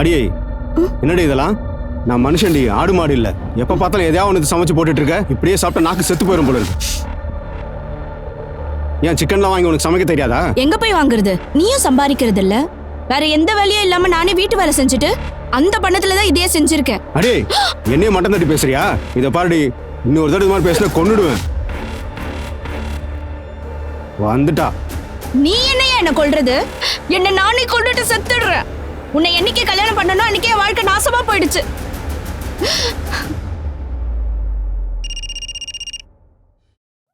அடியே என்னடி இதெல்லாம்? நான் மனுஷன்டி, ஆடு மாடு இல்ல. எப்ப பார்த்தாலும் எதையாவது ஒன்று சமைச்சு போட்டுட்டு இருக்க. இப்படியே சாப்பிட்டா நாக்கு செத்து போயிடும் போல இருக்கு. ஏன் சிக்கன்லாம் வாங்கி உனக்கு சமைக்க தெரியாதா? எங்க போய் வாங்குறது? நீயும் சம்பாதிக்கிறது இல்ல, வேற எந்த வேலையும் இல்லாம நானே வீட்டு வேலை செஞ்சுட்டு அந்த பணத்துலதான் இதே செஞ்சிருக்கேன். அடே என்னையே மட்டம் தட்டி பேசுறியா? இத பாருடி, இன்னொரு தடவை இது மாதிரி பேசினா கொன்னுடுவேன். வந்துட்டா. நீ என்னையா என்ன கொல்றது? என்ன நானே கொண்டுட்டு செத்துடுறேன். உன்னை என்னைக்கு கல்யாணம் பண்ணணும் அன்னைக்கே வாழ்க்கை நாசமா போயிடுச்சு.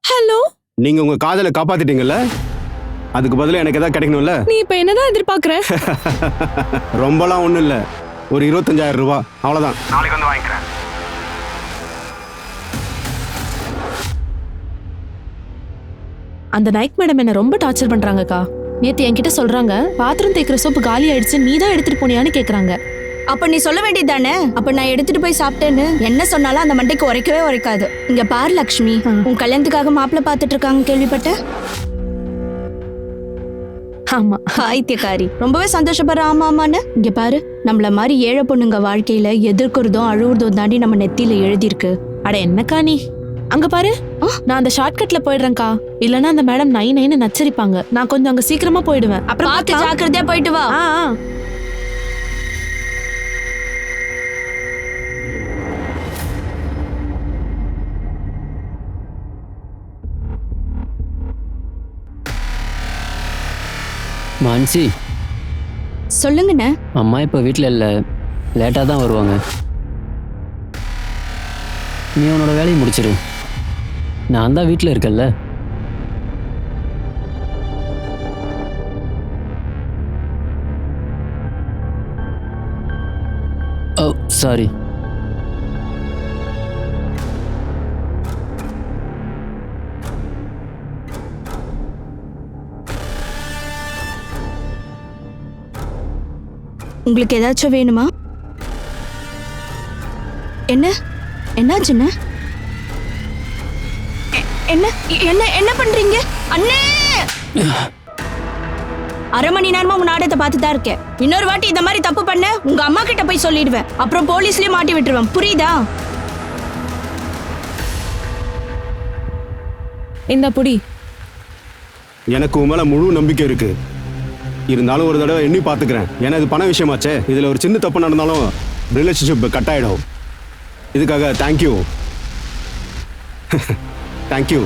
ஹலோ, நீங்க உங்க காதலை காப்பாத்திட்டீங்கல்ல, அதுக்கு பதிலா எனக்கு ஏதாவது கிடைக்கணும்ல. நீ இப்ப என்னதான் எதிர்பார்க்கற? ரொம்பலாம் ஒண்ணும் இல்ல, ஒரு 25,000 ரூபாய் அவ்வளவுதான். நாளைக்கு வந்து வாங்கிக்கிறேன். அந்த நைட் மேடம் என்ன ரொம்ப டார்ச்சர் பண்றாங்கக்கா. நேத்து என்கிட்ட சொல்றாங்க, பாத்திரம் தேய்க்கிற சோப்பு காலி ஆயிடுச்சு, நீ தான் எடுத்துட்டு போனியான்னு கேக்குறாங்க. அப்ப நீ சொல்ல வேண்டியதானே, அப்ப நான் எடுத்துட்டு போய் சாப்பிட்டேன்னு. என்ன சொன்னாலும் அந்த மண்டைக்கு உரைக்கவே உரைக்காது. இங்க பாரு லக்ஷ்மி, உன் கல்யாணத்துக்காக மாப்பிள்ள பாத்துட்டு இருக்காங்க கேள்விப்பட்ட? ஆமா. ஆயித்தியக்காரி, ரொம்பவே சந்தோஷப்படுற. ஆமா ஆமான்னு. இங்க பாரு, நம்மள மாதிரி ஏழை பொண்ணுங்க வாழ்க்கையில எதிர்க்கிறதும் அழுவுறதும் தாண்டி நம்ம நெத்தியில எழுதிருக்கு. அட என்னக்கா நீ? அங்க பாரு, நான் அந்த ஷார்ட்கட்ல போயிடுறேன்க்கா. இல்லனா அந்த மேடம் நை நைன்னு நச்சரிப்பாங்க. நான் கொஞ்சம் அங்க சீக்கிரமா போயிடுவேன். அப்புறம் பார்த்து ஜாக்கிரதையா போயிட்டு வா. மான்சி, சொல்லுங்கண்ணே. அம்மா இப்போ வீட்டில் இல்லை, லேட்டாக தான் வருவாங்க. நீ உன்னோட வேலையை முடிச்சிரு, நான் தான் வீட்டில் இருக்கேன்ல. ஓ சாரி. உங்களுக்கு ஏதாச்சும் வேணுமா? என்ன என்னாச்சுண்ண? என்ன என்ன என்ன பண்றீங்க அண்ணே? அரை மணி நேரமா உன் நாடகத்தை பார்த்து தான் இருக்கேன். இன்னொரு வாட்டி இந்த மாதிரி தப்பு பண்ண உங்க அம்மா கிட்ட போய் சொல்லிடுவேன். அப்புறம் போலீஸ்லயே மாட்டி விட்டுருவேன். புரியுதா? இந்த புடி. எனக்கு உன் மேல முழு நம்பிக்கை இருக்கு. இருந்தாலும் ஒரு தடவை எண்ணி பார்த்துக்கிறேன். ஏன்னா இது பண விஷயமாச்சே. இதுல ஒரு சின்ன தப்பு நடந்தாலும் ரிலேஷன்ஷிப் கட் ஆயிடும். இதுக்காக தேங்க்யூ. தேங்க்யூ.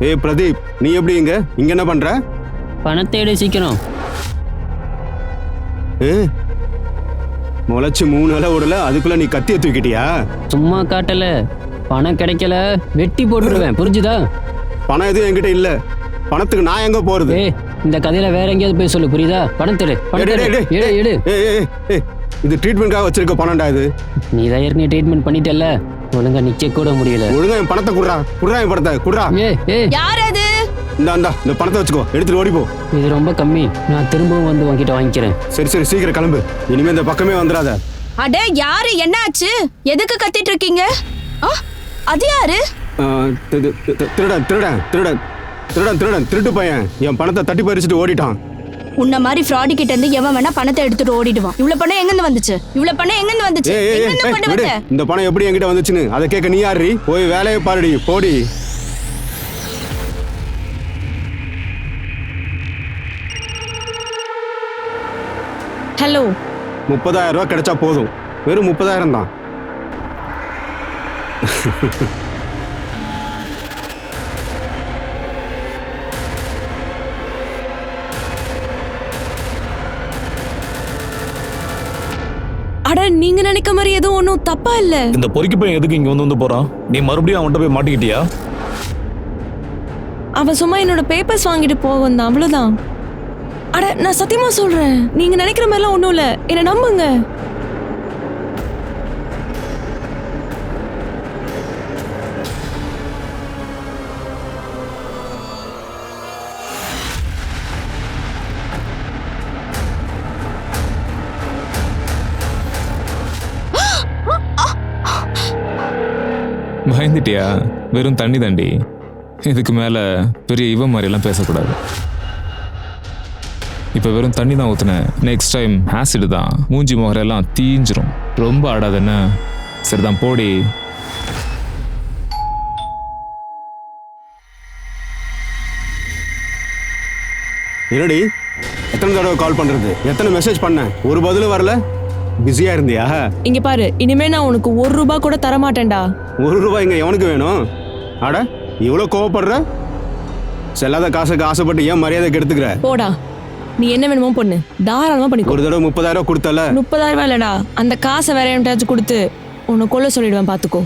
ஏய் பிரதீப், நீ எப்படி இங்க என்ன பண்ற? பணத்தை எடு சீக்கிரம். முளைச்சு 3 நாளா ஓடல, அதுக்குள்ள நீ கத்திய தூக்கிட்டியா? சும்மா காட்டல, பணம் கிடைக்கல வெட்டி போட்டுருவேன், புரிஞ்சுதா? பணம் எதுவும் என்கிட்ட இல்ல. பணத்துக்கு நான் எங்க போறது? இந்த கதையில வேற எங்கேயாவது போய் சொல்லு, புரியுதா? பணத்தை எடு. இது ட்ரீட்மெண்ட்காக வச்சிருக்க பணம்டா இது. நீ தான் ஏற்கனவே ட்ரீட்மெண்ட் பண்ணிட்டல, ஒழுங்கா நிக்க கூட முடியல. ஒழுங்கா என் பணத்தை குடுறா, என் பணத்தை குடுறா. யார் அது? இந்த பணத்தை வச்சுக்கோ, எடுத்துட்டு ஓடிப்போ. இது ரொம்ப கம்மி, நான் திரும்பவும் வந்து உன்கிட்ட வாங்கிக்கிறேன். சரி சீக்கிரம் கிளம்பு, இனிமே இந்த பக்கமே வந்துடாத. அட யாரு? என்ன ஆச்சு? எதுக்கு கத்திட்டு இருக்கீங்க? அது யாரு? திருட்டு பையன் என் பணத்தை தட்டி பறிச்சுட்டு ஓடிட்டான். உன்ன மாதிரி ஃப்ராடி கிட்ட இருந்து எவன் வேணா பணத்தை எடுத்துட்டு ஓடிடுவான். இவ்வளவு பணம் எங்க இருந்து வந்துச்சு? இந்த பணம் எப்படி என்கிட்ட வந்துச்சுன்னு அதை கேட்க நீ யாரு? போய் வேலையை பாருடி, போடி. ஹலோ, 30,000 ரூபாய் கிடைச்சா போதும். வெறும் 30,000 தான். அட நீங்க நினைக்க மாதிரி எதுவும் ஒன்றும் தப்பா இல்ல. இந்த பொறுக்கி பையன் எதுக்கு இங்க வந்து போறான்? நீ மறுபடியும் அவன்கிட்ட போய் மாட்டிக்கிட்டியா? அவன் சும்மா என்னோட பேப்பர்ஸ் வாங்கிட்டு போவன் தான், அவ்வளவுதான். அட நான் சத்தியமா சொல்றேன், நீங்க நினைக்கிற மாதிரிலாம் ஒண்ணும் இல்ல, என்ன நம்புங்க. பயந்துட்டியா? வெறும் தண்ணி தாண்டி. இதுக்கு மேலே பெரிய இவன் மாதிரியெல்லாம் பேசக்கூடாது. இப்போ வெறும் தண்ணி தான் ஊற்றுனேன். நெக்ஸ்ட் டைம் ஆசிடு தான். மூஞ்சி முகரெல்லாம் தீஞ்சிரும். ரொம்ப ஆடாதுன்னு. சரிதான் போடி. என்னடி எத்தனை தடவை கால் பண்றது, எத்தனை மெசேஜ் பண்ணேன், ஒரு பதிலும் வரல. பிஸியா இருந்தியா? இங்க பாரு, இனிமே நான் உனக்கு 1 ரூபாய் கூட தர மாட்டேன்டா. 1 ரூபாய் இங்க எவனுக்கு வேணும்? அட இவ்வளோ கோவப்படுற? செல்லாத காசுக்கு ஆசைப்பட்டு ஏன் மரியாதை கெடுத்துக்கிற? போடா, நீ என்ன வேணுமோ பொண்ணு, தாராளமா பண்ணிக்கோ. ஒரு தடவை 30,000 கொடுத்தல. 30,000 இல்லடா, அந்த காசை வேற என்கிட்ட கொடுத்து உன்னை கொல்ல சொல்லிடுவேன், பாத்துக்கோ.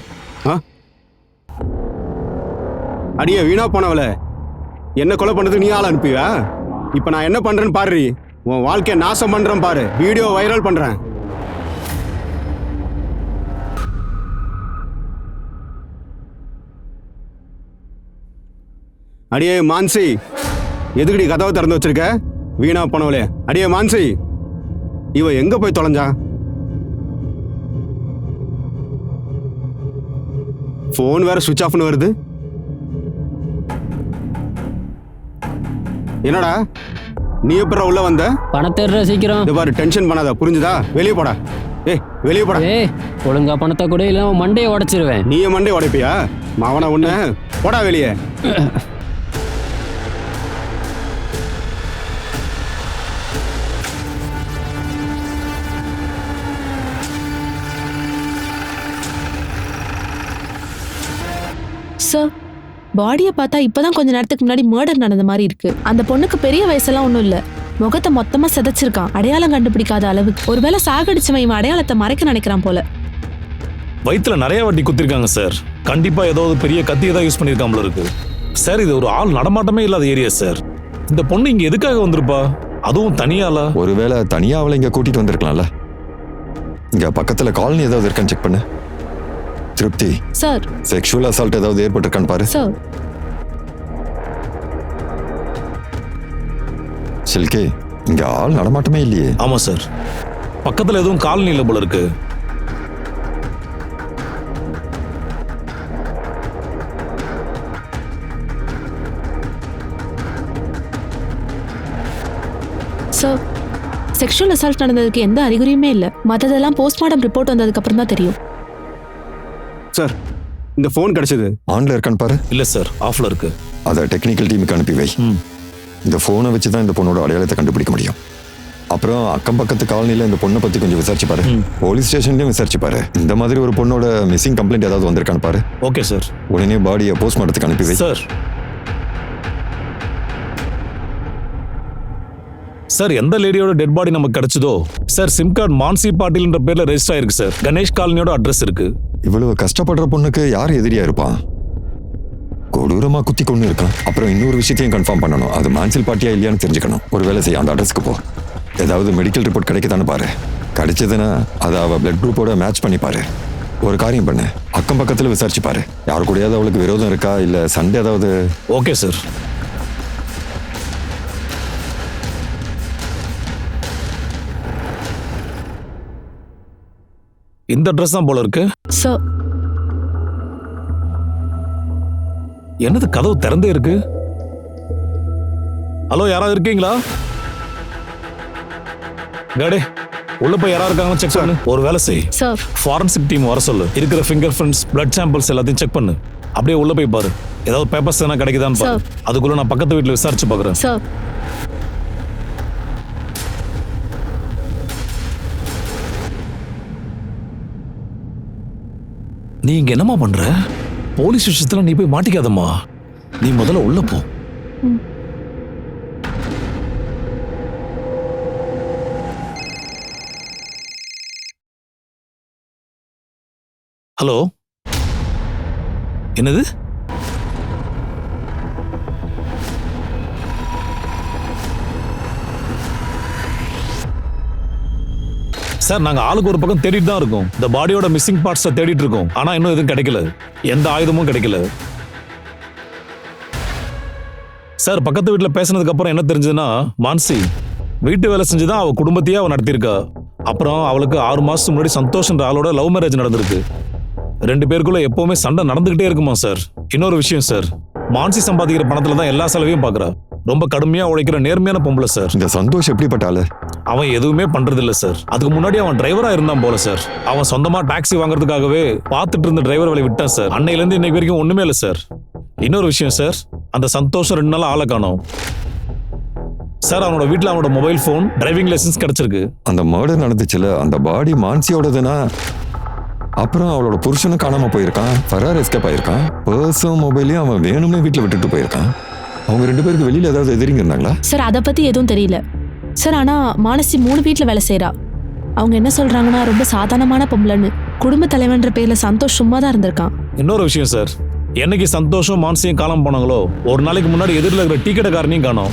அடியே வீணா போனவள, என்ன கொலை பண்றதுக்கு நீ ஆள் அனுப்பியா? இப்ப நான் என்ன பண்றேன்னு பாரு. உன் வாழ்க்கைய நாசம் பண்றேன் பாரு. வீடியோ வைரல் பண்றேன். அடியே மான்சி, எதுக்குடி கதவை திறந்து வச்சிருக்க? வீணா போனவளே. அடியே மான்சி, இவ எங்க போய் தொலைஞ்சா? போன் வேற சுவிட்ச் ஆஃப்னு வருது. என்னடா நீ எப்பறம் உள்ள வந்த? பணத்தை சீக்கிரம். இது பாரு, டென்ஷன் பண்ணாத, புரிஞ்சுதா? வெளியே போடா. ஏய் வெளியே போடா. ஏய் ஒழுங்கா பணத்தை கூட இல்ல மண்டையை உடைச்சிருவேன். நீ மண்டையை உடைப்பியா? மாவன ஒண்ணு போடா வெளியே. சார், பாடியை பார்த்தா இப்பதான் கொஞ்ச நேரத்துக்கு முன்னாடி மர்டர் நடந்த மாதிரி இருக்கு. அந்த பொண்ணுக்கு பெரிய வயசெல்லாம் ஒன்றும் இல்லை. முகத்தை மொத்தமா சிதைச்சிருக்கான், அடையாளம் கண்டுபிடிக்காத அளவுக்கு. ஒருவேளை சாகடிச்சவன் இவன் அடையாளத்தை மறைக்க நினைக்கிறான் போல. வயிற்றுல நிறைய வாட்டி குத்திருக்காங்க சார். கண்டிப்பா ஏதாவது பெரிய கத்தியை தான் யூஸ் பண்ணியிருக்காமல இருக்கு சார். இது ஒரு ஆள் நடமாட்டமே இல்லாத ஏரியா சார். இந்த பொண்ணு இங்க எதுக்காக வந்திருப்பா? அதுவும் தனியால. ஒருவேளை தனியா அவளை இங்க கூட்டிட்டு வந்திருக்கலாம்ல. இங்க பக்கத்துல காலனி ஏதாவது இருக்கான்னு செக் பண்ணு. திருப்தி சார், செக்ஷுவல் அசால்ட் ஏதாவது ஏற்பட்டிருக்கான்னு பாரு. சார். சில்கே, இங்க ஆள் நடமாட்டமே இல்லையே. ஆமா சார், பக்கத்துல எதுவும் காலனி இல்ல போல இருக்கு. சார், செக்ஷுவல் அசால்ட் நடந்ததுக்கு எந்த அறிகுறியுமே இல்லை. மற்றதெல்லாம் போஸ்ட்மார்ட்டம் ரிப்போர்ட் வந்ததுக்கு அப்புறம் தான் தெரியும். சார், இந்த போன் கிடைச்சது ஆன்ல இருக்கான்னு பாரு. இல்ல சார், ஆஃப்ல இருக்கு. அதை டெக்னிக்கல் டீமுக்கு அனுப்பி வை. இந்த போனை வச்சு தான் இந்த பொண்ணோட அடையாளத்தை கண்டுபிடிக்க முடியும். அப்புறம் அக்கம் பக்கத்து காலனில இந்த பொண்ணை பத்தி கொஞ்சம் விசாரிச்சு பாரு. போலீஸ் ஸ்டேஷன்லயும் விசாரிச்சு பாரு. இந்த மாதிரி ஒரு பொண்ணோட மிஸ்ஸிங் கம்ப்ளைண்ட் ஏதாவது வந்திருக்கான்னு பாரு. Okay sir. உடனே பாடியை போஸ்ட்மார்ட்டத்துக்கு அனுப்பி வை. சார் சார், எந்த லேடியோட டெட் பாடி நமக்கு கிடைச்சதோ சார், சிம் கார்டு மான்சி பாட்டில்ன்ற பேர்ல ரெஜிஸ்டர் ஆயிருக்கு சார். கணேஷ் காலனியோட அட்ரஸ் இருக்கு. இவ்வளவு கஷ்டப்படுற பொண்ணுக்கு யார் எதிரியா இருப்பான்? கொடூரமா குத்தி கொண்டு இருக்கான். அப்புறம் இன்னொரு விஷயத்தையும் கன்ஃபார்ம் பண்ணணும். அது மான்சில் பாட்டியா இல்லையான்னு தெரிஞ்சுக்கணும். ஒரு வேலை செய்ய அந்த அட்ரஸ்க்கு போ. ஏதாவது மெடிக்கல் ரிப்போர்ட் கிடைக்குதான்னு பாரு. கிடைச்சதுன்னா அதை அவ பிளட் குரூப்போட மேட்ச் பண்ணி பாரு. ஒரு காரியம் பண்ணு, அக்கம் பக்கத்துல விசாரிச்சு பாரு. யாரு கூடயாவது அவளுக்கு விரோதம் இருக்கா, இல்ல சண்டை ஏதாவது. Okay sir. இந்த அட்ரஸ் தான் போல இருக்கு. சார், என்னது கதவு திறந்தே இருக்கு? ஹலோ, யாராவது இருக்கீங்களா? காடே, உள்ள போய் யாராவது இருக்காங்கன்னு செக் பண்ணு. ஒரு வேலை செய், சார். ஃபாரன்சிக் டீம் வர சொல்லு. இருக்கிற ஃபிங்கர் பிரிண்ட்ஸ், பிளட் சாம்பிள்ஸ் எல்லாத்தையும் செக் பண்ணு. அப்படியே உள்ள போய் பாரு, ஏதாவது பேப்பர்ஸ் எதனா கிடைக்குதான்னு பாரு. அதுக்குள்ள நான் பக்கத்து வீட்டுல விசாரிச்சு பாக்குறேன். சார், நீ இங்க என்னமா பண்ற? போலீஸ் விஷயத்துல நீ போய் மாட்டிக்காதம்மா. நீ முதல்ல உள்ள போ. ஹலோ, என்னது? சார், நாங்க ஆளுக்கு ஒரு பக்கம் தேடிட்டு தான் இருக்கோம். இந்த பாடியோட மிஸ்ஸிங் பார்ட்ஸை தேடிட்டு இருக்கோம். ஆனா இன்னும் எதுவும் கிடைக்கல. எந்த ஆயுதமும் கிடைக்கல. சார், பக்கத்து வீட்டுல பேசினதுக்கு அப்புறம் என்ன தெரிஞ்சதுன்னா, மான்சி வீட்டு வேலை செஞ்சுதான் அவ குடும்பத்தையே அவ நடத்திருக்கா. அப்புறம் அவளுக்கு 6 மாசத்துக்கு முன்னாடி சந்தோஷ்ன்ற ஆளோட லவ் மேரேஜ் நடந்திருக்கு. 2 பேருக்குள்ள எப்பவுமே சண்டை நடந்துகிட்டே இருக்குமா சார். இன்னொரு விஷயம் சார், மான்சி சம்பாதிக்கிற பணத்துல தான் எல்லா செலவையும் பாக்குறா. ரொம்ப கடுமையா உழைக்கிற நேர்மையான பொம்பளை சார். இந்த சந்தோஷ் எப்படிப்பட்ட ஆளு? அவன் எதுவுமே பண்றது இல்ல சார். அதுக்கு முன்னாடி அவன் டிரைவரா இருந்தான் போல சார். அவன் சொந்தமா டாக்ஸி வாங்குறதுக்காகவே பார்த்துட்டு இருந்த டிரைவர் வேலை விட்டான் சார். அன்னையில இருந்து இன்னைக்கு வரைக்கும் ஒண்ணுமே இல்ல சார். இன்னொரு விஷயம் சார், அந்த சந்தோஷம் 2 நாளா ஆளை காணோம் சார். அவனோட வீட்டுல அவனோட மொபைல் போன், டிரைவிங் லைசன்ஸ் கிடைச்சிருக்கு. அந்த மர்டர் நடந்துச்சுல, அந்த பாடி மான்சியோடதுன்னா அப்புறம் அவளோட புருஷனும் காணாம போயிருக்கான், ஃபரார் எஸ்கேப் ஆயிருக்கான், பர்ஸும் மொபைலையும் அவன் வேணும்னே வீட்டுல விட்டுட்டு போயிருக்கான். அவங்க 2 பேருக்கு வெளியில ஏதாவது எதிரிங்க இருந்தாங்களா? சார் அதை பத்தி எதுவும் தெரியல சார். ஆனா மானசி 3 வீட்ல வேலை செய்றா. அவங்க என்ன சொல்றாங்கன்னா ரொம்ப சாதாரணமான பொம்பளைன்னு. குடும்ப தலைவன்ற பேர்ல சந்தோஷ் சும்மா தான் இருந்திருக்கான். இன்னொரு விஷயம் சார், என்னைக்கு சந்தோஷம் மான்சியும் காணாம போனாங்களோ ஒரு நாளைக்கு முன்னாடி எதிரில் இருக்கிற டீ கடைக்காரனையும் காணோம்.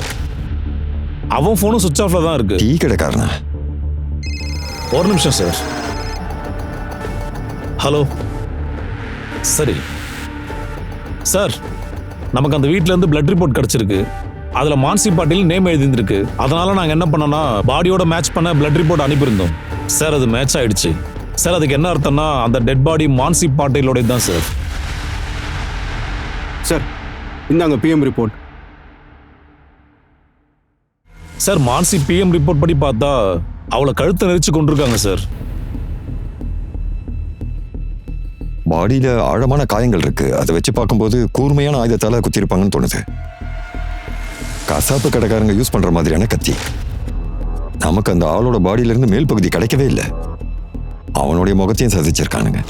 அவன் போனும் சுவிட்ச் ஆஃப்ல தான் இருக்கு. டீ கடைக்காரனா? ஒரு நிமிஷம் சார். ஹலோ, சரி சார், நமக்கு அந்த வீட்ல இருந்து பிளட் ரிப்போர்ட் கிடைச்சிருக்கு. அதுல மான்சி பாட்டில் நேம் எழுதிருக்கு. அதனால நாங்க என்ன பண்ணோம்னா பாடியோட மேட்ச் பண்ண பிளட் ரிப்போர்ட் அனுப்பியிருந்தோம் சார். அது மேட்ச் ஆயிடுச்சு சார். அதுக்கு என்ன அர்த்தம்னா அந்த டெட் பாடி மான்சி பாட்டிலோட தான் சார். சார் இந்தாங்க PM report. Sir Mansi PM report படி பார்த்தா அவளை கழுத்தை நெரிச்சு கொண்டிருக்காங்க சார். பாடியில ஆழமான காயங்கள் இருக்கு. அதை வச்சு பார்க்கும்போது கூர்மையான ஆயுதத்தால குத்திருப்பாங்கன்னு தோணுது. கசாப்பு கடைக்காரங்க யூஸ் பண்ற மாதிரியான கத்தி. நமக்கு அந்த ஆளோட பாடியில இருந்து மேல் பகுதி கிடைக்கவே இல்லை. அவனுடைய முகத்தையும் சதிச்சிருக்கானுங்க.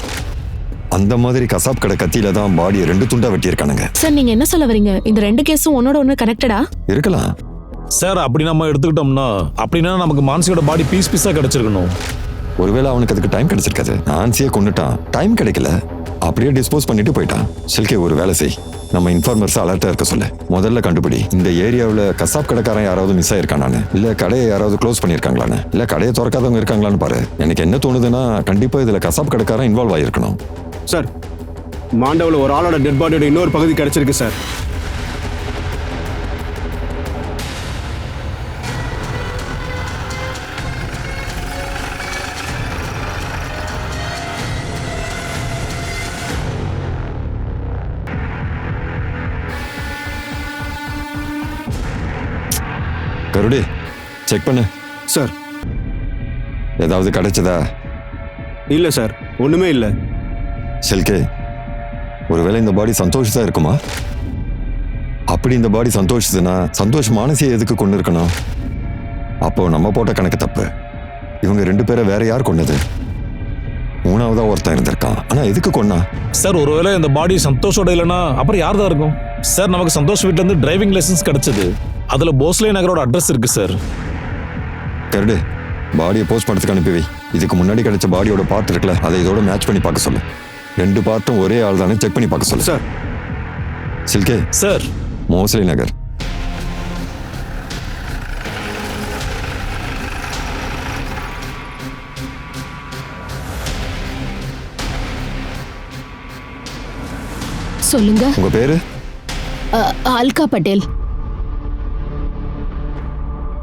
அந்த மாதிரி கசாப் கடை கத்தியில தான் பாடியை 2 துண்டா வெட்டியிருக்கானுங்க. சார் நீங்க என்ன சொல்ல வரீங்க? இந்த 2 கேஸும் ஒன்னோட ஒண்ணு கனெக்டடா இருக்கலாம் சார். அப்படி நம்ம எடுத்துக்கிட்டோம்னா அப்படின்னா நமக்கு மான்சியோட பாடி பீஸ் பீஸா கிடைச்சிருக்கணும். ஒருவேளை அவனுக்கு அதுக்கு டைம் கிடைச்சிருக்காது. நான்சியை கொண்டுட்டான், டைம் கிடைக்கல, அப்படியே டிஸ்போஸ் பண்ணிட்டு போயிட்டான். சில்கே ஒரு வேலை செய், நம்ம இன்ஃபார்மர்ஸ் அலர்ட்டா இருக்க சொல்ல. முதல்ல கண்டுபிடி இந்த ஏரியாவில் கசாப் கடைக்காரன் யாராவது மிஸ் ஆயிருக்கானான்னு, இல்ல கடையை யாராவது க்ளோஸ் பண்ணியிருக்காங்களான்னு, இல்ல கடையை திறக்காதவங்க இருக்காங்களான்னு பாரு. எனக்கு என்ன தோணுதுன்னா கண்டிப்பா இதுல கசாப் கடைக்காரன் இன்வால்வ் ஆயிருக்கணும். சார் மாண்டவில் ஒரு ஆளோட டெட் பாடியோட இன்னொரு பகுதி கிடைச்சிருக்கு சார். கருடி செக் பண்ணு சார். ஏதாவது கிடைச்சதா? இல்லை சார், ஒன்றுமே இல்லை. சில்கே, ஒருவேளை இந்த பாடி சந்தோஷ் தான் இருக்குமா? அப்படி இந்த பாடி சந்தோஷத்துனா சந்தோஷ் மானசியை எதுக்கு கொண்டு இருக்கணும்? அப்போ நம்ம போட்ட கணக்கு தப்பு. இவங்க 2 பேரை வேற யார் கொண்டது? 3ஆவதா ஒருத்தன் இருந்திருக்கான். ஆனா எதுக்கு கொன்னா? சார் ஒருவேளை இந்த பாடி சந்தோஷோட இல்லைன்னா அப்புறம் யார் தான் இருக்கும் சார்? நமக்கு சந்தோஷ் வீட்ல இருந்து டிரைவிங் லைசன்ஸ் கிடைச்சது. அதுல போஸ்லே நகரோட அட்ரஸ் இருக்கு சார். கருடு, பாடியை போஸ்ட்மார்ட்டத்துக்கு அனுப்பி வை. இதுக்கு முன்னாடி கிடைச்ச பாடியோட பார்ட் இருக்குல்ல, அதை இதோட மேட்ச் பண்ணி பார்க்க சொல்லு. 2 பார்ட்டும் ஒரே ஆள் தானே, செக் பண்ணி பார்க்க சொல்லு. சார். சில்கே சார், மோஸ்லி நகர். சொல்லுங்க. உங்க பேரு? அல்கா பட்டேல்.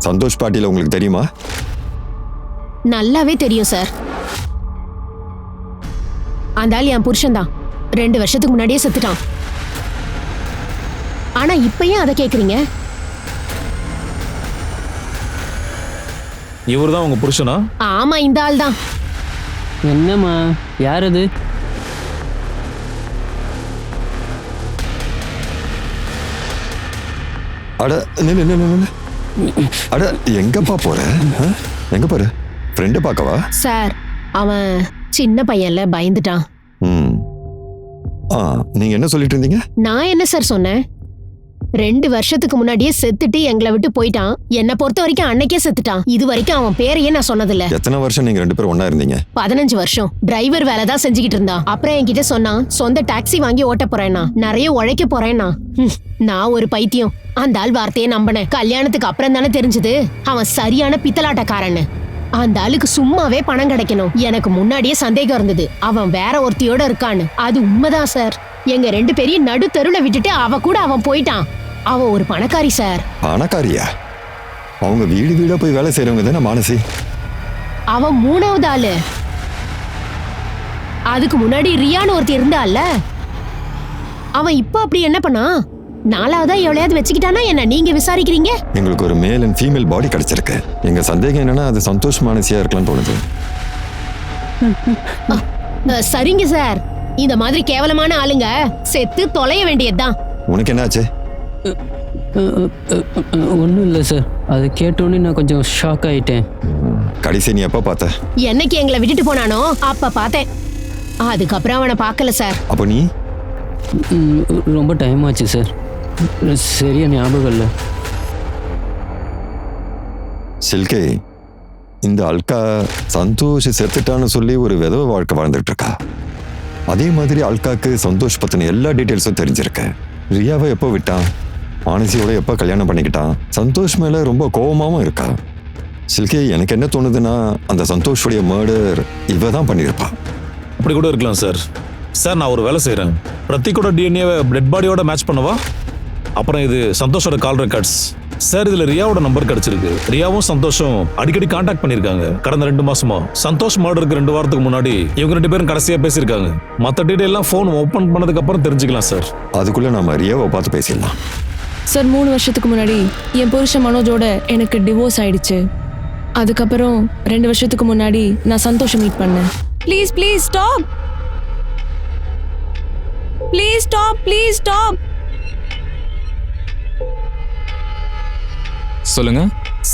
சந்தோஷ் பாட்டில உங்களுக்கு தெரியுமா? நல்லாவே தெரியும் சார். அந்த ஆள் என் புருஷன் தான். 2 வருஷத்துக்கு முன்னாடியே செத்துட்டான். ஆனா இப்ப ஏன் அதை கேக்குறீங்க? இவர் தான் உங்க புருஷனா? ஆமா, இந்த ஆள் தான். என்னம்மா, யார் அது? அட நில்லு நில்லு நில்லு. அட எங்கப்பா போற? எங்க போற? ஃப்ரெண்டு பார்க்கவா? சார் அவன் சின்ன பையன்ல, பயந்துட்டான். ம். நீங்க என்ன சொல்லிட்டு இருந்தீங்க? நான் என்ன சார் சொன்னேன்? 2 வருஷத்துக்கு முன்னாடியே செத்துட்டு எங்களை விட்டு போயிட்டான். என்னை பொறுத்த வரைக்கும் அன்னைக்கே செத்துட்டான். இது வரைக்கும் அவன் பேரையே நான் சொன்னதில்ல. எத்தனை வருஷம் நீங்க 2 பேரும் ஒண்ணா இருந்தீங்க? 15 வருஷம். டிரைவர் வேலை தான் செஞ்சுக்கிட்டு இருந்தான். அப்புறம் என்கிட்ட சொன்னான் சொந்த டாக்ஸி வாங்கி ஓட்ட போறேன்னா, நிறைய உழைக்க போறேன்னா. நான் ஒரு பைத்தியம். அந்த ஆள் வார்த்தையை நம்பினேன். கல்யாணத்துக்கு அப்புறம் தானே தெரிஞ்சது அவன் சரியான பித்தலாட்டக்காரன்னு. அந்த ஆளுக்கு சும்மாவே பணம் கிடைக்கணும். எனக்கு முன்னாடியே சந்தேகம் இருந்தது அவன் வேற ஒருத்தியோட இருக்கான்னு. அது உண்மைதான் சார். எங்க 2 பேரையும் நடு தெருல விட்டுட்டு அவ கூட அவன் போயிட்டான். அவ ஒரு பணக்காரி சார். பணக்காரியா? அவங்க வீடு வீடா போய் வேலை செய்யறவங்க தானே மானசி? அவன் 3ஆவது ஆளு. அதுக்கு முன்னாடி ரியான்னு ஒருத்தி இருந்தால, அவன் இப்ப அப்படி என்ன பண்ணா? நாலாவதா எவ்வளையாவது வச்சுக்கிட்டானா என்ன நீங்க விசாரிக்கிறீங்க? எங்களுக்கு ஒரு மேல் அண்ட் ஃபீமேல் பாடி கிடைச்சிருக்கு. எங்க சந்தேகம் என்னன்னா அது சந்தோஷ் மானசியா இருக்கலாம்னு தோணுது. சரிங்க சார், இந்த மாதிரி கேவலமான ஆளுங்க செத்து தொலைய வேண்டியதுதான். உனக்கு என்னாச்சு? ஒன்றும் இல்லை சார், அது கேட்டோன்னே நான் கொஞ்சம் ஷாக் ஆயிட்டேன். கடைசி நீ எப்ப பார்த்த? என்னைக்கு எங்களை விட்டுட்டு போனானோ அப்ப பார்த்தேன். அதுக்கப்புறம் அவனை பார்க்கல சார். அப்போ நீ? ரொம்ப டைம் ஆச்சு சார், சரியா ஞாபகம் இல்லை. சில்கே, இந்த அல்கா சந்தோஷ் செத்துட்டான்னு சொல்லி ஒரு விதவை வாழ்க்கை வாழ்ந்துட்டு இருக்கா. அதே மாதிரி அல்காக்கு சந்தோஷ் பத்தின எல்லா டீட்டெயில்ஸும் தெரிஞ்சிருக்கு. ரியாவை எப்போ விட்டான், மானசியோட எப்போ கல்யாணம் பண்ணிக்கிட்டான், சந்தோஷ் மேல ரொம்ப கோபமாவும் இருக்கா. சில்கே, எனக்கு என்ன தோணுதுன்னா அந்த சந்தோஷுடைய மர்டர் இவ தான் பண்ணியிருப்பா. அப்படி கூட இருக்கலாம் சார். சார், நான் ஒரு வேலை செய்கிறேன். பிரத்திக்கோட டிஎன்ஏவை டெட் பாடியோட மேட்ச் பண்ணவா? அப்புறம் இது சந்தோஷோட கால் ரெக்கார்ட்ஸ். சார், இதுல ரியாவோட நம்பர் கிடைச்சிருக்கு. ரியாவும் சந்தோஷம் அடிக்கடி கான்டாக்ட் பண்ணிருக்காங்க கடந்த 2 மாசமா. சந்தோஷ் மர்டருக்கு 2 வாரத்துக்கு முன்னாடி இவங்க 2 பேரும் கடைசியா பேசியிருக்காங்க. மற்ற டீடைல் எல்லாம் ஃபோன் ஓபன் பண்ணதுக்கு அப்புறம் தெரிஞ்சுக்கலாம் சார். அதுக்குள்ள நாம ரியாவை பார்த்து பேசிடலாம். சார் 3 வருஷத்துக்கு முன்னாடி என் புருஷன் மனோஜோட எனக்கு டிவோர்ஸ் ஆயிடுச்சு. அதுக்கப்புறம் 2 வருஷத்துக்கு முன்னாடி நான் சந்தோஷம் மீட் பண்ணேன். Please please stop, please stop, please stop. சொல்லுங்க.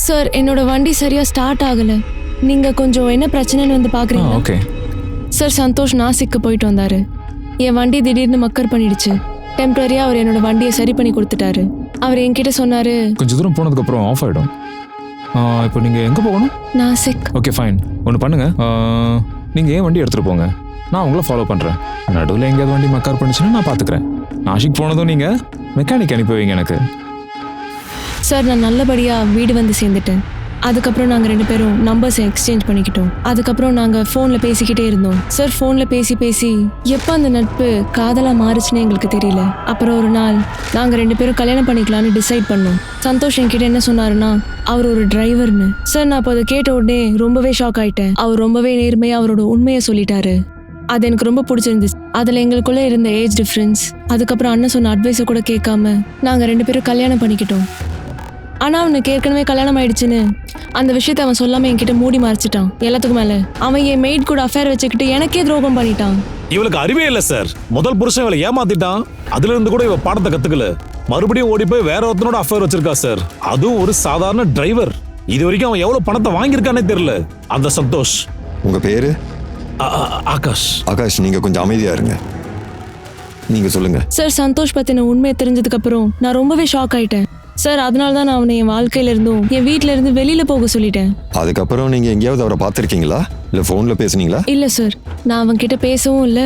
சார், என்னோட வண்டி சரியா ஸ்டார்ட் ஆகல. நீங்க கொஞ்சம் என்ன பிரச்சனைன்னு வந்து பாக்குறீங்களா? ஓகே. சார், சந்தோஷ் நாசிக்கு போயிட்டு வந்தாரு. என் வண்டி திடீர்னு மக்கர் பண்ணிடுச்சு. டெம்பரரியா அவர் என்னோட வண்டியை சரி பண்ணி கொடுத்துட்டாரு. அவர் என்கிட்ட சொன்னாரு, கொஞ்சம் தூரம் போனதுக்கு அப்புறம் ஆஃப் ஆயிடும். இப்போ நீங்க எங்க போகணும்? நாசிக். Okay fine. ஒன்று பண்ணுங்க, நீங்க ஏன் வண்டி எடுத்துட்டு போங்க, நான் உங்களை ஃபாலோ பண்றேன். நடுவில் எங்கேயாவது வண்டி மக்கார் பண்ணிச்சுன்னா நான் பார்த்துக்கிறேன். நாசிக் போனதும் நீங்க மெக்கானிக் அனுப்பி வைங்க எனக்கு. சார், நான் நல்லபடியா வீடு வந்து சேர்ந்துட்டேன். அதுக்கப்புறம் நாங்கள் 2 பேரும் நம்பர்ஸை எக்ஸ்சேஞ்ச் பண்ணிக்கிட்டோம். அதுக்கப்புறம் நாங்கள் ஃபோனில் பேசிக்கிட்டே இருந்தோம். சார், ஃபோனில் பேசி பேசி எப்போ அந்த நட்பு காதலாக மாறுச்சுன்னு எங்களுக்கு தெரியல. அப்புறம் ஒரு நாள் நாங்கள் 2 பேரும் கல்யாணம் பண்ணிக்கலான்னு டிசைட் பண்ணோம். சந்தோஷ் என்கிட்ட என்ன சொன்னாருன்னா அவர் ஒரு டிரைவர்னு. சார், நான் அப்போ அதை கேட்ட உடனே ரொம்பவே ஷாக் ஆயிட்டேன். அவர் ரொம்பவே நேர்மையாக அவரோட உண்மையை சொல்லிட்டாரு. அது எனக்கு ரொம்ப பிடிச்சிருந்துச்சு. அதில் எங்களுக்குள்ளே இருந்த ஏஜ் டிஃப்ரென்ஸ், அதுக்கப்புறம் அண்ணன் சொன்ன அட்வைஸை கூட கேட்காம நாங்கள் 2 பேரும் கல்யாணம் பண்ணிக்கிட்டோம். ஆனால் அவனுக்கு ஏற்கனவே கல்யாணம் ஆயிடுச்சுன்னு அந்த விஷயத்தை அவன் சொல்லாமல் என்கிட்ட மூடி மறைச்சிட்டான். எல்லாத்துக்கும் மேலே அவன் என் மெய்ட் கூட அஃபேர் வச்சுக்கிட்டு எனக்கே துரோகம் பண்ணிட்டான். இவளுக்கு அறிவே இல்லை சார். முதல் புருஷன் இவளை ஏமாத்திட்டான். அதுல இருந்து கூட இவ பாடத்தை கத்துக்கல. மறுபடியும் ஓடி போய் வேற ஒருத்தனோட அஃபேர் வச்சிருக்கா சார். அதுவும் ஒரு சாதாரண டிரைவர். இது வரைக்கும் அவன் எவ்வளவு பணத்தை வாங்கியிருக்கானே தெரியல. அந்த சந்தோஷ். உங்க பேரு? ஆகாஷ். ஆகாஷ், நீங்க கொஞ்சம் அமைதியா இருங்க. நீங்க சொல்லுங்க. சார், சந்தோஷ் பத்தின உண்மையை தெரிஞ்சதுக்கு அப்புறம் நான் ரொம்பவே ஷாக் ஆயிட்டேன். சார், அதனால தான் நான் அவனை என் வாழ்க்கையில இருந்தும் என் வீட்டில இருந்து வெளியில போக சொல்லிட்டேன். அதுக்கப்புறம் நீங்க எங்கேயாவது அவரை பார்த்திருக்கீங்களா, இல்ல போன்ல பேசுனீங்களா? இல்ல சார், நான் அவன் கிட்ட பேசவும் இல்லை,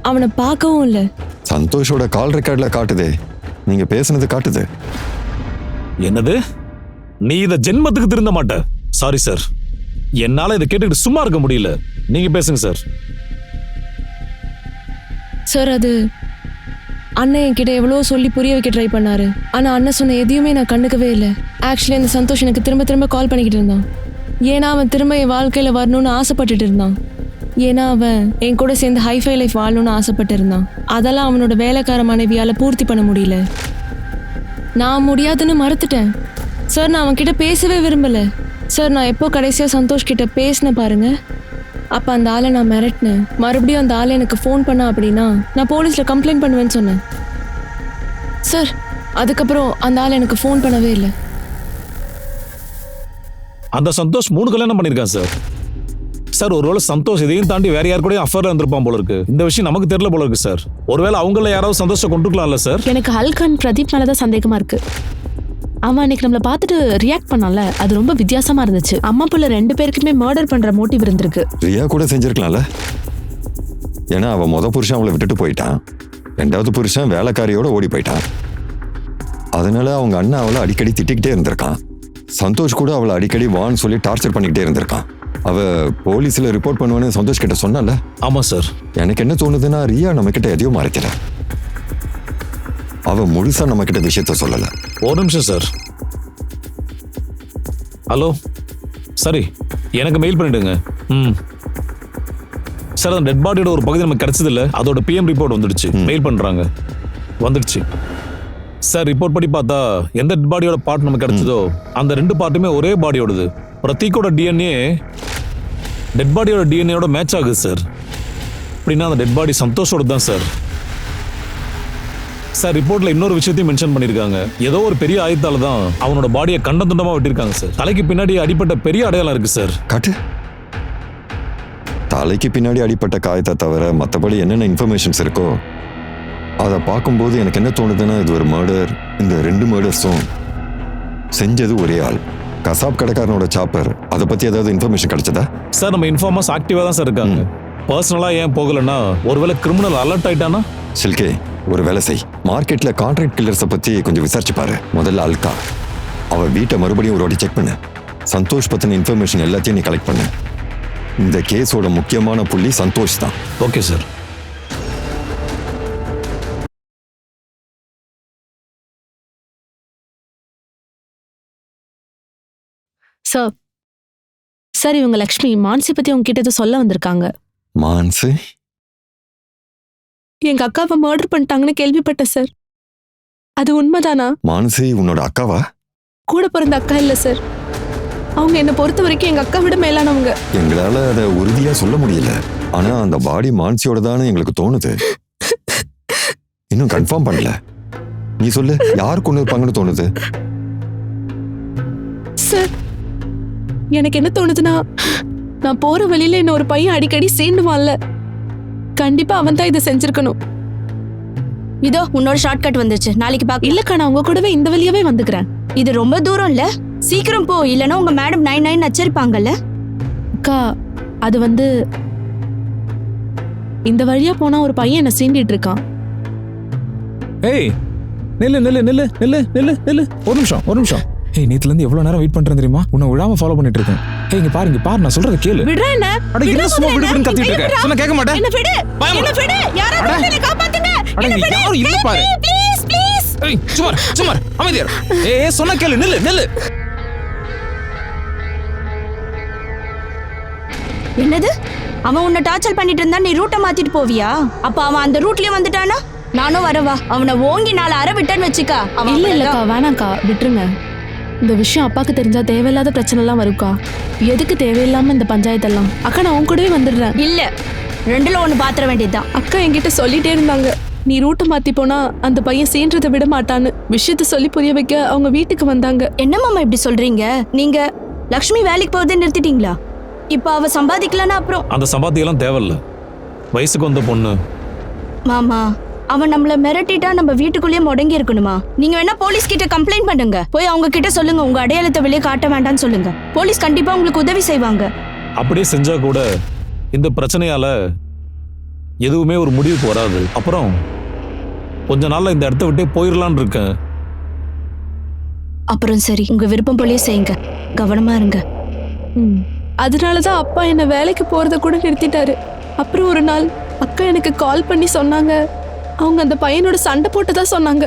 அவனை பார்க்கவும் இல்லை. சந்தோஷோட கால் ரெக்கார்ட்ல காட்டுதே, நீங்க பேசுனது காட்டுது. என்னது? நீ இத ஜென்மத்துக்கு திருந்த மாட்ட. சாரி சார், என்னால இதை கேட்டுக்கிட்டு சும்மா இருக்க முடியல. நீங்க பேசுங்க சார். சார், அது அண்ணன் என்கிட்ட எவ்வளோ சொல்லி புரிய வைக்க ட்ரை பண்ணாரு. ஆனால் அண்ணன் சொன்ன எதையுமே நான் கண்டுக்கவே இல்லை. ஆக்சுவலி அந்த சந்தோஷ் எனக்கு திரும்ப திரும்ப கால் பண்ணிக்கிட்டு இருந்தான். ஏன்னா அவன் திரும்ப என் வாழ்க்கையில் வரணும்னு ஆசைப்பட்டுட்டு இருந்தான். ஏன்னா அவன் என் கூட சேர்ந்து ஹைஃபை லைஃப் வாழணும்னு ஆசைப்பட்டு இருந்தான். அதெல்லாம் அவனோட வேலைக்கார மனைவியால் பூர்த்தி பண்ண முடியல. நான் முடியாதுன்னு மறுத்துட்டேன். சார், நான் அவன்கிட்ட பேசவே விரும்பலை. சார், நான் எப்போ கடைசியாக சந்தோஷ் கிட்ட பேசினேன் பாருங்க, அப்போ அந்த ஆளை நான் மிரட்டினேன். மறுபடியும் அந்த ஆளை எனக்கு ஃபோன் பண்ணா அப்படின்னா நான் போலீஸில் கம்ப்ளைண்ட் பண்ணுவேன்னு சொன்னேன். சார், அதுக்கப்புறம் அந்த ஆள் எனக்கு ஃபோன் பண்ணவே இல்லை. அந்த சந்தோஷ் 3 கல்யாணம் பண்ணியிருக்கான் சார். சார், ஒருவேளை சந்தோஷ் இதையும் தாண்டி வேற யார் கூட அஃபேர்ல இருந்திருப்பான் போல இருக்கு. இந்த விஷயம் நமக்கு தெரியல போல இருக்கு சார். ஒருவேளை அவங்கள யாராவது சந்தோஷம் கொண்டுக்கலாம்ல சார்? எனக்கு ஹல்கன் பிரதீப் மேலதான் சந்தேகமா இருக்கு. அவன் அன்னைக்கு நம்மளை பார்த்துட்டு ரியாக்ட் பண்ணால, அது ரொம்ப வித்தியாசமா இருந்துச்சு. அம்மா புள்ள 2 பேருக்குமே மர்டர் பண்ற மோட்டிவ் இருந்திருக்கு. ரியா கூட செஞ்சிருக்கலாம்ல. ஏன்னா அவ புருஷன் அவளை விட்டுட்டு போயிட்டான். 2வது புருஷன் வேலைக்காரியோட ஓடி போயிட்டான். அதனால அவங்க அண்ணன் அவளை அடிக்கடி திட்டிக்கிட்டே இருந்திருக்கான். சந்தோஷ் கூட அவளை அடிக்கடி வான்னு சொல்லி டார்ச்சர் பண்ணிக்கிட்டே இருந்திருக்கான். அவ போலீஸ்ல ரிப்போர்ட் பண்ணுவேன்னு சந்தோஷ் கிட்ட சொன்னால. ஆமா சார். எனக்கு என்ன தோணுதுன்னா ரியா நம்ம கிட்ட எதையும் மறைக்கல. அவ முழுசா நம்ம கிட்ட விஷயத்த சொல்லல. ஒரு நிமிஷம் சார். ஹலோ, சரி, எனக்கு மெயில் பண்ணிடுங்க. சார், அந்த டெட் பாடியோட ஒரு பகுதி நமக்கு கிடைச்சது இல்ல, அதோட PM ரிப்போர்ட் வந்துடுச்சு. மெயில் பண்றாங்க. வந்துடுச்சு. சார் ரிப்போர்ட் படி பார்த்தா எந்த டெட் பாடியோட பார்ட் நமக்கு கிடைச்சதோ அந்த 2 பார்ட்டுமே ஒரே பாடியோடது. பிரதீக்கோட டிஎன்ஏ டெட் பாடியோட டிஎன்ஏயோட மேட்ச் ஆகுது சார். அப்படின்னா அந்த டெட் பாடி சந்தோஷோட தான் சார். சார் ரிப்போர்ட்ல இன்னொரு விஷயத்தையும் மென்ஷன் பண்ணிருக்காங்க. ஏதோ ஒரு பெரிய ஆயத்தால தான் அவனோட பாடியை கண்டம் துண்டமா வெட்டிருக்காங்க சார். தலைக்கு பின்னாடி அடிப்பட்ட பெரிய அடையாளம் இருக்கு சார். காட்டு. தலைக்கு பின்னாடி அடிப்பட்ட காயத்தை தவிர மற்றபடி என்னென்ன இன்ஃபர்மேஷன்ஸ் இருக்கோ அதை பார்க்கும்போது எனக்கு என்ன தோணுதுன்னா இது ஒரு மர்டர். இந்த 2 மர்டர்ஸும் செஞ்சது ஒரே ஆள். கசாப் கடைக்காரனோட சாப்பர் அதை பத்தி ஏதாவது இன்ஃபர்மேஷன் கிடைச்சதா? சார் நம்ம இன்ஃபார்மர்ஸ் ஆக்டிவா தான் சார் இருக்காங்க. பர்சனலா ஏன் போகலன்னா ஒருவேளை கிரிமினல் அலர்ட் ஆயிட்டானா? சில்கே, ஒரு வேலை செய். மார்க்கெட்ல கான்ட்ராக்ட் கில்லர்ஸை பத்தி கொஞ்சம் விசாரிச்சு பாரு. முதல்ல அல்கா, அவ வீட்டை மறுபடியும் ஒரு வாட்டி செக் பண்ணு. சந்தோஷ் பத்தின இன்ஃபர்மேஷன் எல்லாத்தையும் நீ கலெக்ட் பண்ணு. இந்த கேஸோட முக்கியமான புள்ளி சந்தோஷ் தான். Okay sir. சார் சார் இவங்க லக்ஷ்மி மான்சி பத்தி உங்ககிட்ட ஏதோ சொல்ல வந்திருக்காங்க. மான்சி? எங்க அக்காவை மர்டர் பண்ணிட்டாங்கன்னு கேள்விப்பட்டேன் சார். அது உண்மைதானா? மான்சி உன்னோட அக்காவா? கூட பிறந்த அக்கா இல்ல சார். அவங்க என்னை பொறுத்த வரைக்கும் எங்க அக்கா விட மேலானவங்க. எங்களால அதை உறுதியா சொல்ல முடியல. ஆனா அந்த பாடி மான்சியோட தானே எங்களுக்கு தோணுது. இன்னும் கன்ஃபார்ம் பண்ணல. நீ சொல்லு, யார் கொண்டு இருப்பாங்கன்னு தோணுது? சார் எனக்கு என்ன தோணுதுன்னா, நான் போற வழியில என்ன ஒரு பையன் அடிக்கடி சீண்டுவான்ல, கண்டிப்பா அவன் தான் இதை செஞ்சிருக்கணும். இதோ உன்னோட ஷார்ட்கட் வந்துச்சு, நாளைக்கு பாக்க. இல்லக்கா, நான் உங்க கூடவே இந்த வழியாவே வந்துக்கிறேன். இது ரொம்ப தூரம் இல்ல, சீக்கிரம் போ, இல்லனா உங்க மேடம் 99 நச்சரிப்பாங்கல்ல. அக்கா அது வந்து இந்த வழியா போனா ஒரு பையன் என்ன சீண்டிட்டு இருக்கான். ஏய் நில்லு நில்லு நில்லு நில்லு நில்லு நில்லு ஒரு நிமிஷம். ஏய் நேத்துல இருந்து எவ்வளவு நேரம் வெயிட் பண்றேன் தெரியுமா? உன்னை விடாம ஃபாலோ பண்ணிட்டு இருக்கேன். ஏய் இங்க பாரு நான் சொல்றத கேளு. விடுறா என்ன? அட என்ன சும்மா விடுன்னு கத்திட்டு இருக்க? சொன்னா கேட்க மாட்டேன். என்ன விடு, என்ன விடு, யாராவது என்ன காப்பாத்துங்க. அட இங்க யாரும் இல்ல பாரு. Please please. ஏய் சுமார் அமைதியா இரு. ஏய் சொன்னா கேளு, நில்லு. என்னது? அவன் உன்னை டார்ச்சர் பண்ணிட்டு இருந்தா நீ ரூட்டை மாத்திட்டு போவியா? அப்ப அவன் அந்த ரூட்லயே வந்துட்டானா? நானும் வரவா? அவனை ஓங்கி 4 அரை விட்டேன்னு வச்சுக்கா. இல்ல இல்லக்கா, வேணாக்கா, விட்டுருங்க. இந்த விஷயம் அப்பாக்கு தெரிஞ்சா தேவையில்லாத பிரச்சனை எல்லாம் வரும்க்கா. எதுக்கு தேவையில்லாம இந்த பஞ்சாயத்தெல்லாம்? அக்கா நான் உன் கூடவே வந்துடுறேன். இல்ல, 2ல 1 பாத்திர வேண்டியதுதான். அக்கா என்கிட்ட சொல்லிட்டே இருந்தாங்க, நீ ரூட்டை மாத்தி போனா அந்த பையன் சீன்றதை விட மாட்டான்னு. விஷயத்த சொல்லி புரிய வைக்க அவங்க வீட்டுக்கு வந்தாங்க. என்ன மாமா இப்படி சொல்றீங்க? நீங்க லக்ஷ்மி வேலைக்கு போறதே நிறுத்திட்டீங்களா? இப்ப அவ சம்பாதிக்கலன்னா அப்புறம்? அந்த சம்பாத்தியெல்லாம் தேவையில்ல. வயசுக்கு வந்த பொண்ணு. மாமா, அவன் நம்மள மிரட்டிட்டா நம்ம வீட்டுக்குள்ளேயே முடங்கி இருக்கணுமா? நீங்க வேணா போலீஸ் கிட்ட கம்ப்ளைண்ட் பண்ணுங்க. போய் அவங்க கிட்ட சொல்லுங்க, உங்க அடையாளத்தை வெளியே காட்ட வேண்டாம்னு சொல்லுங்க. போலீஸ் கண்டிப்பா உங்களுக்கு உதவி செய்வாங்க. அப்படியே செஞ்சா கூட இந்த பிரச்சனையால எதுவுமே ஒரு முடிவுக்கு வராது. அப்புறம் கொஞ்ச நாள்ல இந்த இடத்த விட்டே போயிடலான்னு இருக்கேன். அப்புறம் சரி, உங்க விருப்பம் போலயே செய்யுங்க, கவனமா இருங்க. அதனாலதான் அப்பா என்ன வேலைக்கு போறத கூட நிறுத்திட்டாரு. அப்புறம் ஒரு நாள் அக்கா எனக்கு கால் பண்ணி சொன்னாங்க, அவங்க அந்த பையனோட சண்டை போட்டதா சொன்னாங்க.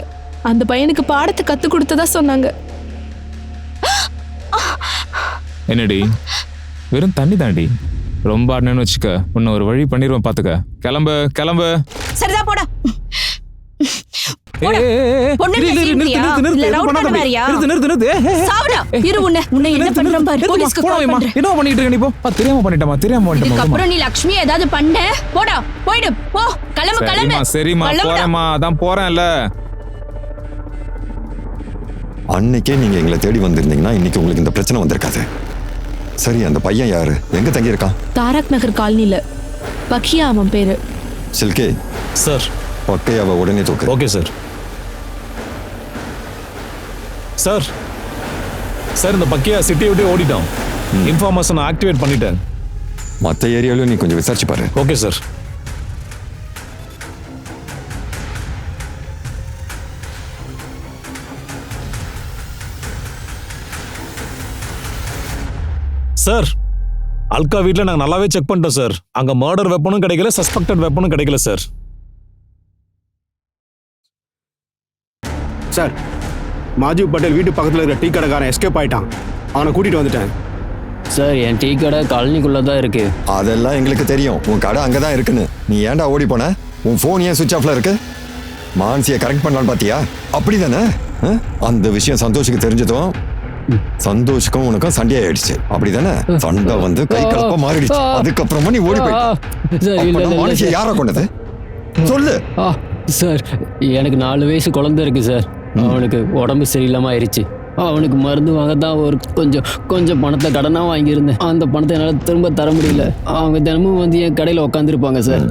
அந்த பையனுக்கு பாடத்தை கத்து கொடுத்ததா சொன்னாங்க. என்னடி வெறும் தண்ணி தாண்டி, ரொம்ப ஆடினு வச்சுக்க, உன்னை ஒரு வழி பண்ணிடுவேன் பாத்துக்க. கிளம்பு. சரிதா போடா. தெரியாம நீ லக்ஷ்மி ஏதாவது பண்ண போடா, போயிடு போ, கிளம்பு. சரிம்மா போறேம்மா, அதான் போறேன்ல. அன்னைக்கே நீங்க எங்களை தேடி வந்திருந்தீங்கன்னா இன்னைக்கு உங்களுக்கு இந்த பிரச்சனை வந்திருக்காது. சரி, அந்த பையன் யாரு, எங்க தங்கி இருக்கான்? தாரக் நகர் காலனில. பக்கியா அவன் பேரு. சில்கே சார். பக்கையாவை உடனே தூக்கு. Okay sir. சார் இந்த பக்கியா சிட்டியை விட்டு ஓடிட்டான். இன்ஃபார்மேஷன் ஆக்டிவேட் பண்ணிட்டேன். மற்ற ஏரியாவிலும் நீ கொஞ்சம் விசாரிச்சு பாரு. Okay sir. சார், அல்கா வீட்டில் நாங்கள் நல்லாவே செக் பண்ணிட்டோம் சார். அங்கே மர்டர் வெப்பனும் கிடைக்கல, சஸ்பெக்டட் வெப்பனும் கிடைக்கல சார். சார், மாஜீவ் பட்டேல் வீட்டு பக்கத்தில் இருக்கிற டீ கடைக்காரன் எஸ்கேப் ஆயிட்டான். அவனை கூட்டிட்டு வந்துட்டேன். சார் என் டீ கடை காலனிக்குள்ளே தான் இருக்கு. அதெல்லாம் எங்களுக்கு தெரியும், உன் கடை அங்கே தான் இருக்குன்னு. நீ ஏன்டா ஓடி போன? உன் ஃபோன் ஏன் சுவிட்ச் ஆஃப்ல இருக்கு? மான்சியை கரெக்ட் பண்ணலான்னு பாத்தியா? அப்படிதானே? அந்த விஷயம் சந்தோஷுக்கு தெரிஞ்சதும் சந்தோஷுக்கும் உனக்கும் சண்டை ஆயிடுச்சு. அப்படிதானே? சண்டை வந்து கை கலப்பா மாறிடுச்சு. அதுக்கப்புறமா நீ ஓடி போயிட்ட. மான்சியை யாரா கொண்டது சொல்லு. சார் எனக்கு 4 வயசு குழந்தை இருக்கு சார். அவனுக்கு உடம்பு சரியில்லாம ஆயிடுச்சு. அவனுக்கு மருந்து வாங்க தான் ஒரு கொஞ்சம் பணத்தை கடனாக வாங்கியிருந்தேன். அந்த பணத்தை என்னால் திரும்ப தர முடியல. அவங்க தினமும் வந்து என் கடையில் உட்காந்துருப்பாங்க சார்.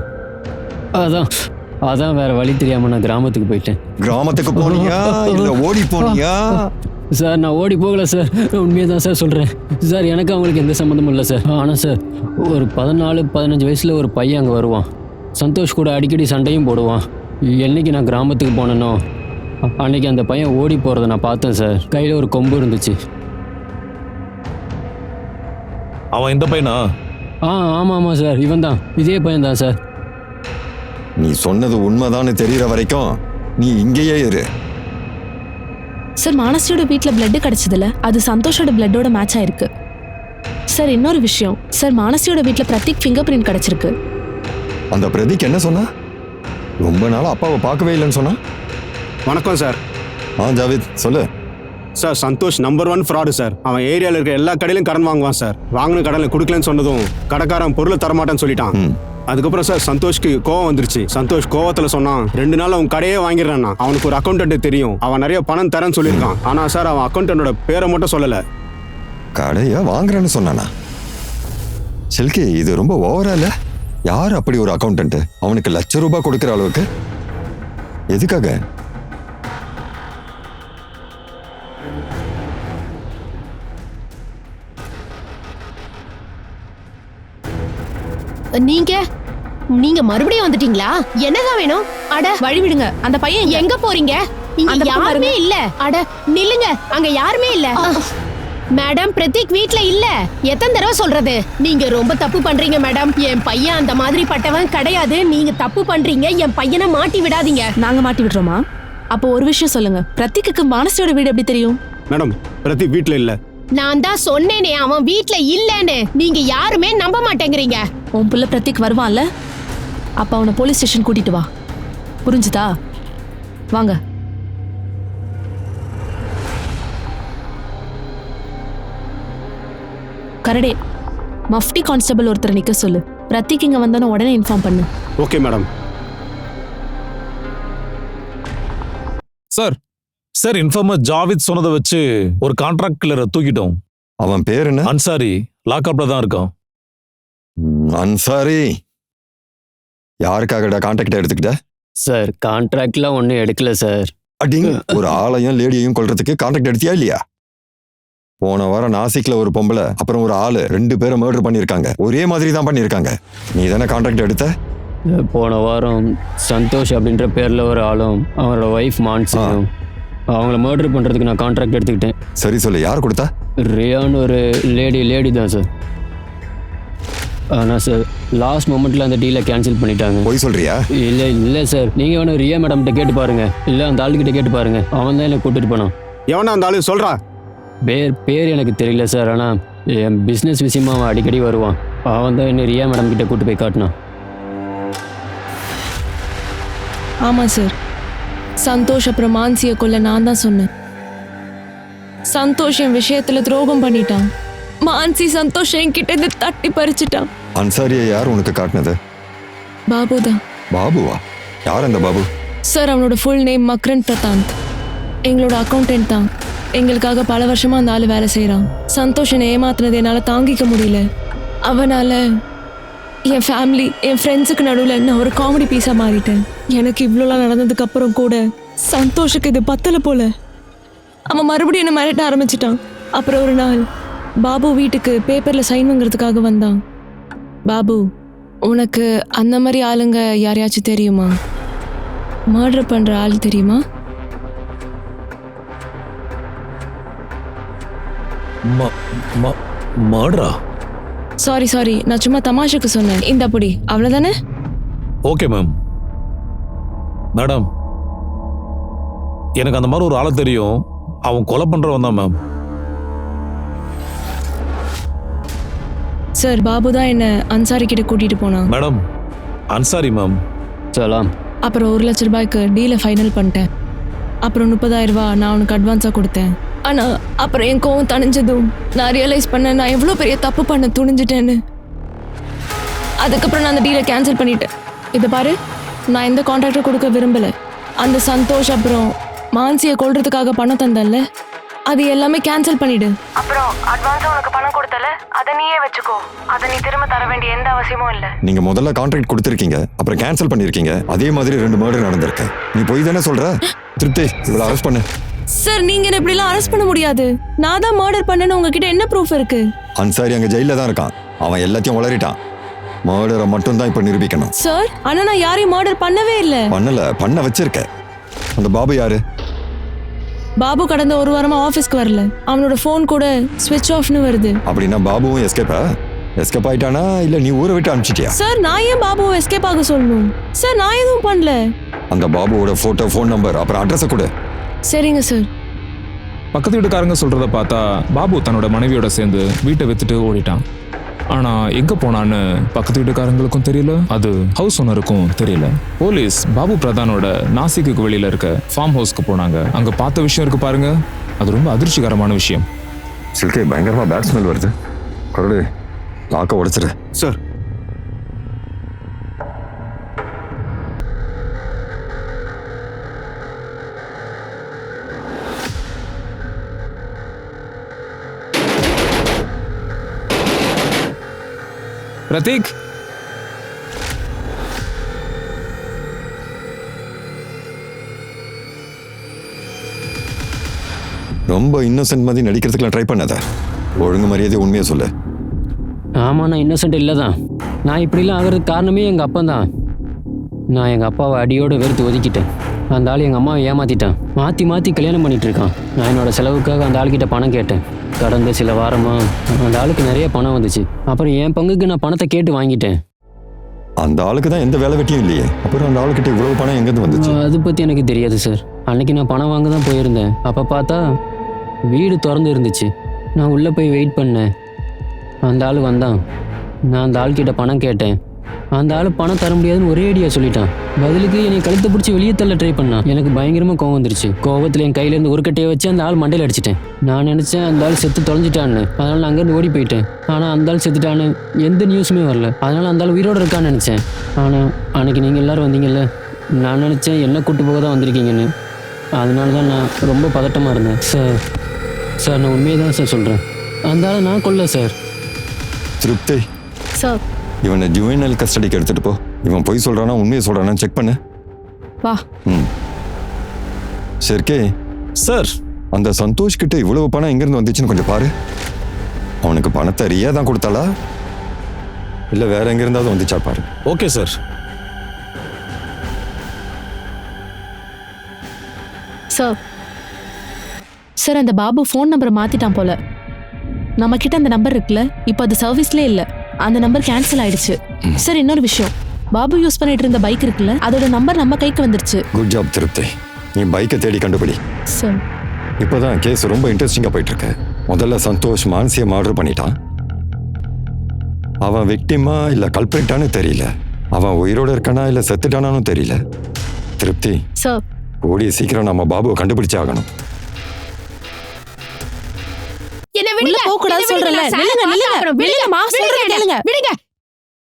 அதான் வேற வழி தெரியாம நான் கிராமத்துக்கு போயிட்டேன். கிராமத்துக்கு போனியா இல்ல ஓடி போனியா? சார் நான் ஓடி போகல சார், உண்மையை தான் சார் சொல்கிறேன் சார். எனக்கு அவங்களுக்கு எந்த சம்மந்தமும் இல்லை சார். ஆனால் சார் ஒரு 14-15 வயசில் ஒரு பையன் அங்கே வருவான். சந்தோஷ் கூட அடிக்கடி சண்டையும் போடுவான். என்னைக்கு நான் கிராமத்துக்கு போனேனோ அன்னைக்கு அந்த பையன் ஓடி போகிறத நான் பார்த்தேன் சார். கையில் ஒரு கொம்பு இருந்துச்சு. அவன் இந்த பையனா? ஆமாம் சார், இவன் தான், இதே பையன் தான் சார். நீ சொன்னது உண்மைதான்னு தெரியற வரைக்கும் நீ இங்கேயே இரு. சார் மானசியோட வீட்ல பிளட் கிடைச்சதுல அது சந்தோஷோட பிளட்டோட மேட்ச் ஆயிருக்கு. சார் இன்னொரு விஷயம், சார் மானசியோட வீட்ல பிரதீக் ஃபிங்கர் பிரிண்ட் கிடைச்சிருக்கு. அந்த பிரதீக் என்ன சொன்னா? ரொம்ப நாளா அப்பாவை பார்க்கவே இல்லைன்னு சொன்னா. வணக்கம் சார். ஜாவித் சொல்லு. Sir Santosh number 1 fraud sir. அவன் ஏரியாவில் இருக்க எல்லா கடையிலும் கடன் வாங்குவான் சார். வாங்கின கடனில் கொடுக்கலன்னு சொன்னதும் கடைக்காரன் பொருளை தரமாட்டேன்னு சொல்லிட்டான். அதுக்கப்புறம் சார் சந்தோஷ்க்கு கோவம் வந்துருச்சு. சந்தோஷ் கோவத்தில் சொன்னான் 2 நாள் அவன் கடையே வாங்கிடுறான்னா. அவனுக்கு ஒரு அக்கௌண்டன்ட் தெரியும், அவன் நிறைய பணம் தரேன்னு சொல்லியிருக்கான். ஆனால் சார் அவன் அக்கௌண்டன்டோட பேரை மட்டும் சொல்லலை. கடையா வாங்குறேன்னு சொன்னானா? சில்கி இது ரொம்ப ஓவரா இல்ல? யார் அப்படி ஒரு அக்கௌண்டன்ட்? அவனுக்கு ₹1,00,000 கொடுக்குற அளவுக்கு எதுக்காக? நீங்க மறுபடியும் வந்துட்டீங்களா? என்னதான் வேணும்? அட வழி விடுங்க. அந்த பையன் எங்க போறீங்க? இங்க அந்த பக்கம் யாருமே இல்ல. அட நில்லுங்க, அங்க யாருமே இல்ல. மேடம் பிரதீக் வீட்ல இல்ல. எத்தனை தடவை சொல்றது? நீங்க ரொம்ப தப்பு பண்றீங்க மேடம். என் பையன் அந்த மாதிரி பட்டவன் கிடையாது. நீங்க தப்பு பண்றீங்க. என் பையனை மாட்டி விடாதீங்க. நாங்க மாட்டி விடுறோமா? அப்போ ஒரு விஷயம் சொல்லுங்க, பிரதீக்கு மானசியோட வீடு எப்படி தெரியும்? மேடம் பிரதீக் வீட்டில் இல்லை. நான் தான் சொன்னேனே அவன் வீட்ல இல்லன்னு. நீங்க யாருமே நம்ப மாட்டேங்கிறீங்க. உன் புள்ள பிரதீக் வருவான்ல, அப்ப அவனை போலீஸ் ஸ்டேஷன் கூட்டிட்டு வா. புரிஞ்சுதா? வாங்க. கரடே, மஃப்டி கான்ஸ்டபிள் ஒருத்தர் நிக்க சொல்லு. பிரதீக் இங்க வந்தானே உடனே இன்ஃபார்ம் பண்ணு. Okay madam. Sir sir informer Javid சொன்னதை வச்சு ஒரு கான்ட்ராக்ட் கில்லரை தூக்கிட்டோம். அவன் பேர் என்ன? அன்சாரி. லாக்அப்ல தான் இருக்கான். அன்சாரி யாருக்காகடா கான்ட்ராக்ட் எடுத்துக்கிட்ட? சார் கான்ட்ராக்ட்லாம் ஒன்றும் எடுக்கல சார். அடிங்க, ஒரு ஆளையும் லேடியையும் கொல்றதுக்கு கான்ட்ராக்ட் எடுத்தியா இல்லையா? போன வாரம் நாசிக்ல ஒரு பொம்பளை அப்புறம் ஒரு ஆளு 2 பேரை மர்டர் பண்ணியிருக்காங்க. ஒரே மாதிரி தான் பண்ணியிருக்காங்க. நீ தானே கான்ட்ராக்ட் எடுத்த? போன வாரம் சந்தோஷ் அப்படின்ற பேர்ல ஒரு ஆளும் அவனோட ஒய்ஃப் மான்சியும் அவங்கள மர்டர் பண்றதுக்கு நான் கான்ட்ராக்ட் எடுத்துக்கிட்டேன். சரி சொல்லு, யார் கொடுத்தா? ரியான்னு ஒரு லேடி தான் சார். ஆனால் சார் லாஸ்ட் மொமெண்ட்ல அந்த டீலை கேன்சல் பண்ணிட்டாங்க. போய் சொல்றியா? இல்லை சார், நீங்க வேணும் ரியா மேடம் கேட்டு பாருங்க, இல்லை அந்த ஆளுகிட்ட கேட்டு பாருங்க. அவன் தான் என்னை கூட்டிட்டு போனான். எவனா அந்த ஆளு சொல்றா? பேர் எனக்கு தெரியல சார். ஆனால் என் பிஸ்னஸ் விஷயமா அவன் அடிக்கடி வருவான். அவன் தான் என்ன ரியா மேடம் கிட்ட கூட்டு போய் காட்டினான். ஆமாம் சார், சந்தோஷ் அப்புறம் மான்சியை கொல்ல நான் தான் சொன்னேன். சந்தோஷ் என் விஷயத்துல துரோகம் பண்ணிட்டான். மான்சி சந்தோஷ் என்கிட்ட இருந்து தட்டி பறிச்சுட்டான். அன்சாரியை யார் உனக்கு காட்டினது? பாபு தான். பாபுவா? யார் அந்த பாபு? சார் அவனோட ஃபுல் நேம் மக்ரன் பிரதாந்த். எங்களோட அக்கௌண்டன்ட் தான். எங்களுக்காக பல வருஷமா அந்த ஆள் வேலை செய்கிறான். சந்தோஷனை ஏமாத்துனது என்னால் தாங்கிக்க முடியல. அவனால என் ஃபேமிலி என் ஃப்ரெண்ட்ஸுக்கு நடுவில் நான் ஒரு காமெடி பீஸாக மாறிட்டேன். எனக்கு இவ்வளோலாம் நடந்ததுக்கு அப்புறம் கூட சந்தோஷுக்கு இது பத்தலை போல. அவன் மறுபடியும் என்னை மிரட்ட ஆரம்பிச்சிட்டான். அப்புறம் ஒரு நாள் பாபு வீட்டுக்கு பேப்பரில் சைன் வாங்குறதுக்காக வந்தான். பாபு, உனக்கு அந்த மாதிரி ஆளுங்க யாரையாச்சும் தெரியுமா? மர்டர் பண்ணுற ஆள் தெரியுமா? மர்டரா? சாரி, நான் சும்மா தமாஷுக்கு சொன்னேன். இந்த அப்படி அவ்வளோதானே? Okay ma'am. மேடம், எனக்கு அந்த மாதிரி ஒரு ஆளை தெரியும். அவன் கொலை பண்றவன் தான் மேம். சார் பாபு தான் என்ன அன்சாரி கிட்ட கூட்டிட்டு போனான். Madam, Ansari ma'am. சலாம். அப்புறம் 1 லட்ச ரூபாய்க்கு டீலை ஃபைனல் பண்ணிட்டேன். அப்புறம் 30,000 ரூபாய் நான் அவனுக்கு அட்வான்ஸாக கொடுத்தேன். ஆனால் அப்புறம் என் கோவம் தணிஞ்சதும் நான் ரியலைஸ் பண்ணேன் நான் எவ்வளோ பெரிய தப்பு பண்ண துணிஞ்சிட்டேன்னு. அதுக்கப்புறம் நான் அந்த டீலை கேன்சல் பண்ணிட்டேன். இதை பாரு, நான் எந்த கான்ட்ராக்டர் கொடுக்க விரும்பலை. அந்த சந்தோஷ் அப்புறம் மான்சியை கொல்றதுக்காக பணம் தந்தல்ல, அது எல்லாமே கேன்சல் பண்ணிடு. அப்புறம் அட்வான்ஸா உனக்கு பணம் கொடுத்தல, அதை நீயே வச்சுக்கோ. அதை நீ திரும்ப தர வேண்டிய எந்த அவசியமும் இல்ல. நீங்க முதல்ல கான்ட்ராக்ட் கொடுத்திருக்கீங்க, அப்புறம் கேன்சல் பண்ணிருக்கீங்க. அதே மாதிரி 2 மர்டர் நடந்திருக்கு. நீ போய் தானே சொல்ற? திருப்தி, இவளை அரெஸ்ட் பண்ணு. சார், நீங்க என்ன இப்படிலாம் அரெஸ்ட் பண்ண முடியாது. நான் தான் மர்டர் பண்ணேன்னு உங்ககிட்ட என்ன ப்ரூஃப் இருக்கு? அன்சாரி அங்க ஜெயில தான் இருக்கான். அவன் எல்லாத்தையும் உளறிட்டான். மர்டரை மட்டும் தான் இப்ப நிரூபிக்கணும். சார், ஆனா நான் யாரையும் மர்டர் பண்ணவே இல்லை. பண்ண வச்சிருக்க. அந்த பாபு யாரு? பாபு கடந்த 1 வாரமா ஆபீஸ்க்கு வரல. அவனோட ஃபோன் கூட ஸ்விட்ச் ஆஃப்னு வருது. அப்படின்னா பாபுவும் எஸ்கேப் ஆயிட்டானா இல்ல நீ ஊரை விட்டு அனுப்பிச்சிட்டியா? சார், நான் ஏன் பாபுவை எஸ்கேப் ஆக சொல்லணும்? சார், நான் எதுவும் பண்ணல. அந்த பாபுவோட போட்டோ, ஃபோன் நம்பர், அப்புறம் அட்ரஸ் கொடு. சரிங்க சார். பக்கத்து வீட்டுக்காரங்க சொல்றத பார்த்தா பாபு தன்னோட மனைவியோட சேர்ந்து வீட்டை வித்துட்டு ஓடிட்டான். ஆனா எங்க போனான்னு பக்கத்து வீட்டுக்காரங்களுக்கும் தெரியல, அது ஹவுஸ் ஓனருக்கும் தெரியல. போலீஸ் பாபு பிரதானோட நாசிக்கு வெளியில இருக்க ஃபார்ம் ஹவுஸ்க்கு போனாங்க. அங்க பார்த்த விஷயம் இருக்கு பாருங்க, அது ரொம்ப அதிர்ச்சிகரமான விஷயம். சில்கே, பயங்கரமா பேட் ஸ்மெல் வருது. கரடு, லாக்க உடைச்சிரு. சார், பிரதீக், ரொம்ப இன்னசென்ட் மாதிரி நடிக்கிறதுக்குலாம் ட்ரை பண்ணாத. ஒழுங்கு மரியாதை உண்மையை சொல்லு. ஆமாம், நான் இன்னசென்ட் இல்லை தான். நான் இப்படிலாம் ஆகிறதுக்கு காரணமே எங்கள் அப்பா தான். நான் எங்கள் அப்பாவை அடியோடு வெறுத்து ஒதுக்கிட்டேன். அந்த ஆள் எங்கள் அம்மாவை ஏமாற்றிட்டான். மாற்றி கல்யாணம் பண்ணிகிட்டு இருக்கான். நான் என்னோட செலவுக்காக அந்த ஆள்கிட்ட பணம் கேட்டேன். கடந்த சில வாரமாக அந்த ஆளுக்கு நிறைய பணம் வந்துச்சு. அப்புறம் என் பங்குக்கு நான் பணத்தை கேட்டு வாங்கிட்டேன். அந்த ஆளுக்கு தான் எந்த வேலை வெட்டியும் இல்லையே, அப்புறம் அந்த ஆளுக்கிட்ட இவ்வளவு பணம் எங்கேருந்து வந்துச்சு? அதை பற்றி எனக்கு தெரியாது சார். அன்னைக்கு நான் பணம் வாங்க தான் போயிருந்தேன். அப்போ பார்த்தா வீடு திறந்து இருந்துச்சு. நான் உள்ளே போய் வெயிட் பண்ணேன். அந்த ஆள் வந்தான். நான் அந்த ஆள்கிட்ட பணம் கேட்டேன். அந்த ஆள் பணம் தர முடியாதுன்னு ஒரே அடியாக சொல்லிட்டான். பதிலுக்கு என்னை கழுத்தை பிடிச்சி வெளியே தள்ள ட்ரை பண்ணான். எனக்கு பயங்கரமாக கோவம் வந்துருச்சு. கோவத்தில் என் கையிலேருந்து ஒரு கட்டையை வச்சு அந்த ஆள் மண்டையில் அடிச்சிட்டேன். நான் நினச்சேன் அந்த ஆள் செத்து தொலைஞ்சிட்டான்னு. அதனால் நான் அங்கேருந்து ஓடி போயிட்டேன். ஆனால் அந்த ஆள் செத்துட்டான்னு எந்த நியூஸுமே வரல. அதனால் அந்த ஆள் உயிரோடு இருக்கான்னு நினச்சேன். ஆனால் அன்னைக்கு நீங்கள் எல்லோரும் வந்தீங்கல்ல, நான் நினச்சேன் என்ன கூட்டு போக தான் வந்திருக்கீங்கன்னு. அதனால தான் நான் ரொம்ப பதட்டமாக இருந்தேன். சார் நான் உண்மையை தான் சார் சொல்கிறேன். அந்த ஆளை நான் கொல்ல சார். திருப்தி, சார், இவனை ஜுவைனல் கஸ்டடிக்கு எடுத்துட்டு போ. இவன் பொய் சொல்றானா உண்மையை சொல்றானா செக் பண்ணு. வா. சரிக்கே சார், அந்த சந்தோஷ் கிட்ட இவ்வளவு பணம் எங்கிருந்து வந்துச்சுன்னு கொஞ்சம் பாரு. அவனுக்கு பணத்தை ரியா தான் கொடுத்தாளா இல்ல வேற எங்க இருந்தாவது வந்துச்சா பாரு. Okay sir. சார், அந்த பாபு ஃபோன் நம்பரை மாத்திட்டான் போல. நம்ம கிட்ட அந்த நம்பர் இருக்குல்ல, இப்போ அது சர்வீஸ்லேயே இல்லை. அந்த நம்பர் கேன்சல் ஆயிடுச்சு. சார், இன்னொரு விஷயம், பாபு யூஸ் பண்ணிட்டு இருந்த பைக் இருக்குல்ல, அதோட நம்பர் நம்ம கைக்கு வந்துருச்சு. குட் ஜாப் திருப்தி. நீ பைக்கை தேடி கண்டுபிடி. சார், இப்போதான் கேஸ் ரொம்ப இன்ட்ரெஸ்டிங்கா போயிட்டு இருக்கு. முதல்ல சந்தோஷ் மான்சியை மர்டர் பண்ணிட்டான். அவன் விக்டிமா இல்ல கல்பிரிட்டான்னு தெரியல. அவன் உயிரோட இருக்கானா இல்ல செத்துட்டானான்னு தெரியல. திருப்தி, சார், கூடிய சீக்கிரம் நம்ம பாபுவை கண்டுபிடிச்சே ஆகணும். என்ன உள்ள விடுங்க, போக கூடாது என்ன சொல்றல. விடுங்க, நில்லுங்க, நில்லுங்க. அப்புறம் விடுங்கம்மா, சொல்றத கேளுங்க. விடுங்க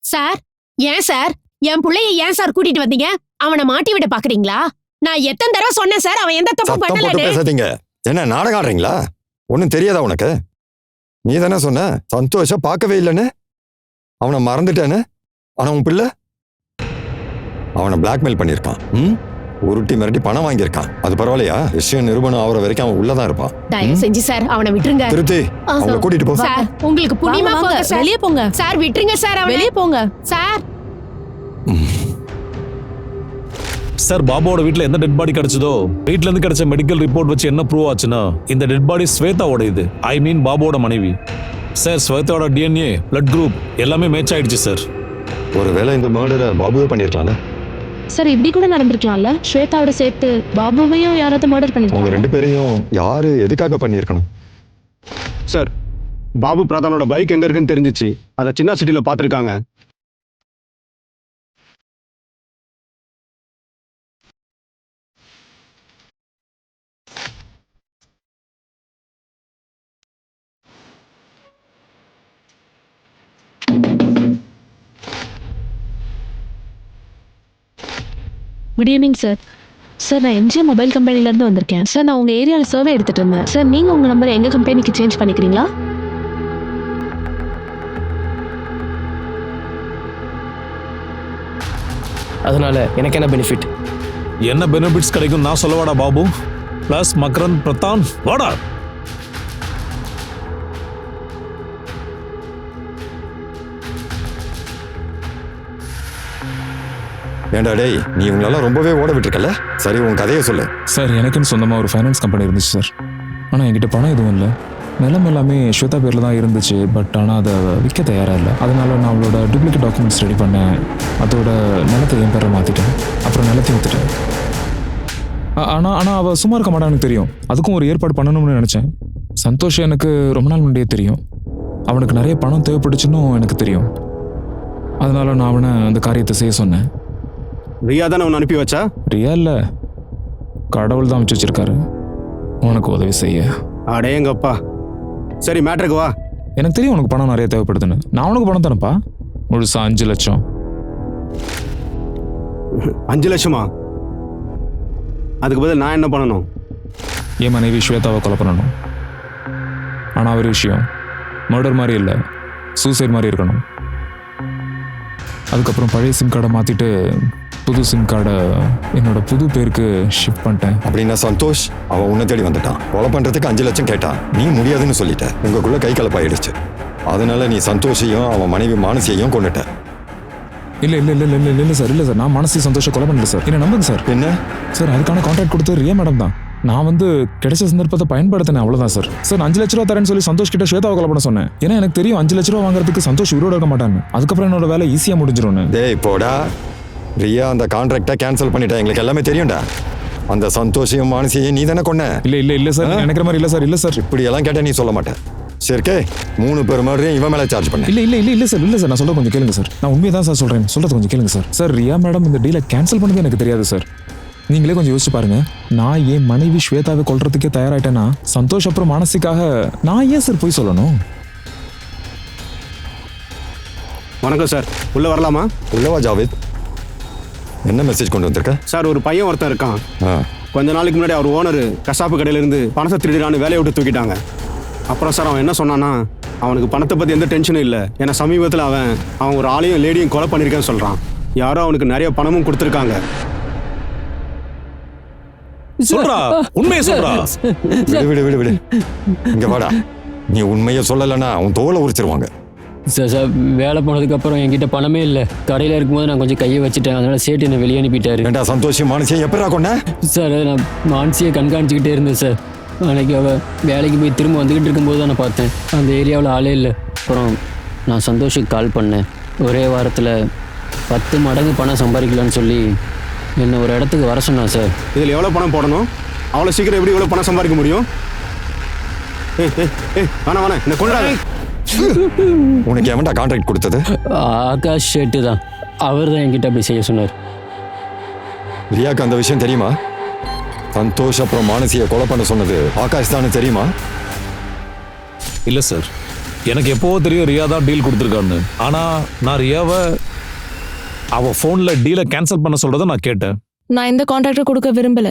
சார். ஏன் சார் என் புள்ளைய ஏன் சார் கூட்டிட்டு வந்தீங்க? அவனை மாட்டி விட பாக்குறீங்களா? நான் எத்தனை தடவை சொன்னேன் சார், அவன் எந்த தப்பும் சத்தம் போட்டு பண்ணலன்னு. பேசாதீங்க. என்ன நாடகம் ஆடுறீங்களா? ஒன்னும் தெரியாதா உனக்கு? நீ தானே சொன்ன சந்தோஷ பார்க்கவே இல்லைன்னு, அவனை மறந்துட்டேன்னு. ஆனா உன் பிள்ளை அவனை பிளாக்மெயில் பண்ணியிருக்கான். உருட்டி மிரட்டி பணம் வாங்கியிருக்கான். அது பரவாயில்லையா? விஷயம் நிரூபணம் ஆகிற வரைக்கும் அவன் உள்ளதான் இருப்பான். தயவு செஞ்சு சார் அவனை விட்டுருங்க. திருத்தி, அவங்களை கூட்டிட்டு போ. சார், உங்களுக்கு புண்ணியமா வாங்க, போங்க சார். வெளியே போங்க. சார் விட்டுருங்க சார், அவனை வெளியே போங்க. சார். சார், பாபுவோட வீட்ல எந்த டெட் பாடி கிடைச்சதோ, வீட்ல இருந்து கிடைச்ச மெடிக்கல் ரிப்போர்ட் வச்சு என்ன ப்ரூவ் ஆச்சுன்னா, இந்த டெட் பாடி ஸ்வேதாவோட இது. ஐ மீன் பாபுவோட மனைவி. சார், ஸ்வேதாவோட டிஎன்ஏ, பிளட் குரூப் எல்லாமே மேட்ச் ஆயிடுச்சு சார். ஒருவேளை இந்த மர்டரை பாபுவே பண்ணிருக்கலாம்ல. சார், இப்படி கூட நடந்திருக்கலாம்ல. ஸ்வேதாவோட சேர்த்து பாபுவையும் யாராவது மர்டர் உங்க பண்ணிருக்காங்க. 2 பேரையும் யாரு எதுக்காக பண்ணியிருக்கணும்? சார், பாபு பிரதானோட பைக் எங்க இருக்குன்னு தெரிஞ்சிச்சு. அதை சின்ன சிட்டில பாத்துருக்காங்க. Good evening sir. சார் நான் எம்ஜிஎம் மொபைல் கம்பெனிலேருந்து வந்திருக்கேன் சார். நான் உங்கள் ஏரியாவில் சர்வே எடுத்துகிட்டு இருந்தேன் சார். நீங்கள் உங்கள் நம்பரை எங்கள் கம்பெனிக்கு சேஞ்ச் பண்ணிக்கிறீங்களா? அதனால எனக்கு என்ன பெனிஃபிட்? என்ன பெனிஃபிட்ஸ் கிடைக்கும் நான் சொல்லவாடா பாபு. பிளஸ் மக்ரன் பிரதான் வாடா. ஏண்டா டேய், நீ இவங்களெல்லாம் ரொம்பவே ஓட விட்டுருக்கல. சரி, உன் கதையை சொல்லு. சார் எனக்குன்னு சொந்தமாக ஒரு ஃபைனான்ஸ் கம்பெனி இருந்துச்சு சார். ஆனால் என்கிட்ட பணம் எதுவும் இல்லை. நிலம் எல்லாமே ஸ்வேதா பேரில் தான் இருந்துச்சு. பட் ஆனால் அதை விற்க தயாராக இல்லை. அதனால நான் அவளோட டூப்ளிகேட் டாக்குமெண்ட்ஸ் ரெடி பண்ணேன். அதோட நிலத்தை என் பேரை மாற்றிட்டேன். அப்புறம் நிலத்தையும் விற்றுட்டேன். ஆனால் அவள் சும்மா இருக்க மாட்டான்னு எனக்கு தெரியும். அதுக்கும் ஒரு ஏற்பாடு பண்ணணும்னு நினச்சேன். சந்தோஷ் எனக்கு ரொம்ப நாள் முன்னாடியே தெரியும். அவனுக்கு நிறைய பணம் தேவைப்பட்டுச்சுன்னு எனக்கு தெரியும். அதனால நான் அவனை அந்த காரியத்தை செய்ய சொன்னேன். ரியா தானே உன்னை அனுப்பி வச்சா? ரியா இல்லை, கடவுள் தான் அமைச்சு வச்சிருக்காரு உனக்கு உதவி செய்ய. அடேங்கப்பா. சரி, மேட்ருக்கு வா. எனக்கு தெரியும் உனக்கு பணம் நிறைய தேவைப்படுதுன்னு. நான் உனக்கு பணம் தரேன்ப்பா. முழுசா 5 லட்சம். 5 லட்சமா? அதுக்கு பதில் நான் என்ன பண்ணணும்? என் மனைவி ஸ்வேதாவை கொலை பண்ணணும். ஆனால் ஒரு விஷயம், மர்டர் மாதிரி இல்லை, சூசைட் மாதிரி இருக்கணும். அதுக்கப்புறம் பழைய சிம் கார்டை மாற்றிட்டு புது சிம் கார்டை என்னோட புது பேருக்கு ஷிஃப்ட் பண்ணிட்டேன். அப்படின்னா சந்தோஷ் அவன் உன்னை தேடி வந்துட்டான். கொலை பண்றதுக்கு 5 லட்சம் கேட்டான். நீ முடியாதுன்னு சொல்லிட்ட. உங்களுக்குள்ள கை கலப்பாயிடுச்சு. அதனால நீ சந்தோஷையும் அவன் மனைவி மானசியையும் கொண்டுட்ட. இல்லை இல்லை இல்லை இல்லை இல்லை சார், இல்லை சார், நான் மனசு சந்தோஷம் கொலை பண்ணல சார். என்ன நம்புங்க சார். என்ன சார், அதுக்கான கான்ட்ராக்ட் கொடுத்து ரியா மேடம் தான். நான் கிடைச்ச சந்தர்ப்பத்தை பயன்படுத்தினேன், அவ்வளோதான் சார். சார், 5 லட்ச ரூபா தரேன்னு சொல்லி சந்தோஷ் கிட்ட ஸ்வேதாவை கொலை பண்ண சொன்னேன். ஏன்னா எனக்கு தெரியும் 5 லட்ச ரூபா வாங்குறதுக்கு சந்தோஷ் உயிரோட இருக்க மாட்டாங்க. அதுக்கப்புறம் என்னோட வேலை ஈஸியாக முடிஞ்சிடும். டேய் போடா. ரியா அந்த கான்ட்ராக்டை கேன்சல் பண்ணிட்டா. எங்களுக்கு எல்லாமே தெரியும்டா. அந்த சந்தோஷையும் மானசியையும் நீ தானே கொன்ன. இல்லை இல்லை இல்லை சார், நினைக்கிற மாதிரி இல்லை சார். இல்லை சார், இப்படி எல்லாம் கேட்டால் நீ சொல்ல மாட்டேன். சரிக்கே, 3 பேர் மறுபடியும் இவன் மேலே சார்ஜ் பண்ண. இல்லை இல்லை இல்லை இல்லை சார், இல்லை சார், நான் சொல்ல கொஞ்சம் கேளுங்க சார். நான் உண்மையை தான் சார் சொல்கிறேன், சொல்கிறது கொஞ்சம் கேளுங்க சார். சார், ரியா மேடம் இந்த டீலை கேன்சல் பண்ணது எனக்கு தெரியாது சார். நீங்களே கொஞ்சம் யோசிச்சு பாருங்க. நான் என் மனைவி ஸ்வேதாவை கொல்றதுக்கே தயாராயிட்டேன்னா சந்தோஷ் அப்புறம் மானசிக்காக நான் ஏன் சார் போய் சொல்லணும்? வணக்கம் சார், உள்ள வரலாமா? உள்ளவா ஜாவேத். என்ன மெசேஜ் கொண்டு வந்திருக்க? சார், ஒரு பையன் ஒருத்தன் இருக்கான். கொஞ்ச நாளைக்கு முன்னாடி அவர் ஓனர் கசாப்பு கடையிலேருந்து பணத்தை திருடிடான்னு வேலையை விட்டு தூக்கிட்டாங்க. அப்புறம் சார் அவன் என்ன சொன்னான்னா, அவனுக்கு பணத்தை பற்றி எந்த டென்ஷனும் இல்லை. ஏன்னா சமீபத்தில் அவன் ஒரு ஆளையும் லேடியும் கொலை பண்ணியிருக்கேன்னு சொல்கிறான். யாரோ அவனுக்கு நிறைய பணமும் கொடுத்துருக்காங்க. சொல்றா, உண்மையை சொல்றா. விடு விடு விடு விடு. இங்க வாடா. நீ உண்மையை சொல்லலைன்னா உன் தோலை உரிச்சிருவாங்க. சார் சார், வேலை போனதுக்கப்புறம் என்கிட்ட பணமே இல்லை. கடையில் இருக்கும்போது நான் கொஞ்சம் கையை வச்சுட்டேன். அதனால சேட்டு என்னை வெளியே அனுப்பிட்டாரு. ஏண்டா சந்தோஷம் மானசியை எப்படா கொண்ட? சார், நான் மானசியை கண்காணிச்சிக்கிட்டே இருந்தேன் சார். அன்னைக்கு அவள் வேலைக்கு போய் திரும்ப வந்துக்கிட்டு இருக்கும்போது தான் நான் பார்த்தேன். அந்த ஏரியாவில் ஆளே இல்லை. அப்புறம் நான் சந்தோஷுக்கு கால் பண்ணேன். ஒரே வாரத்தில் 10 மடங்கு பணம் சம்பாதிக்கலான்னு சொல்லி என்னை ஒரு இடத்துக்கு வர சொன்னான் சார். இதில் எவ்வளோ பணம் போடணும்? அவ்வளோ சீக்கிரம் எப்படி இவ்வளோ பணம் சம்பாதிக்க முடியும்? வேணாம் வேணாம், என்ன கொண்டாடு. உனக்கு எவன்டா கான்ட்ராக்ட் கொடுத்தது? ஆகாஷ் ஷெட்டு தான். அவர் தான் என்கிட்ட அப்படி செய்ய சொன்னார். ரியாக்கு அந்த விஷயம் தெரியுமா? சந்தோஷ் அப்புறம் மானசியை கொலை பண்ண சொன்னது ஆகாஷ் தானே தெரியுமா? இல்ல சார், எனக்கு எப்போவோ தெரியும் ரியா தான் டீல் கொடுத்துருக்கான்னு. ஆனா நான் ரியாவை அவ போன்ல டீலை கேன்சல் பண்ண சொல்றதை நான் கேட்டேன். நான் எந்த கான்ட்ராக்டர் கொடுக்க விரும்பல.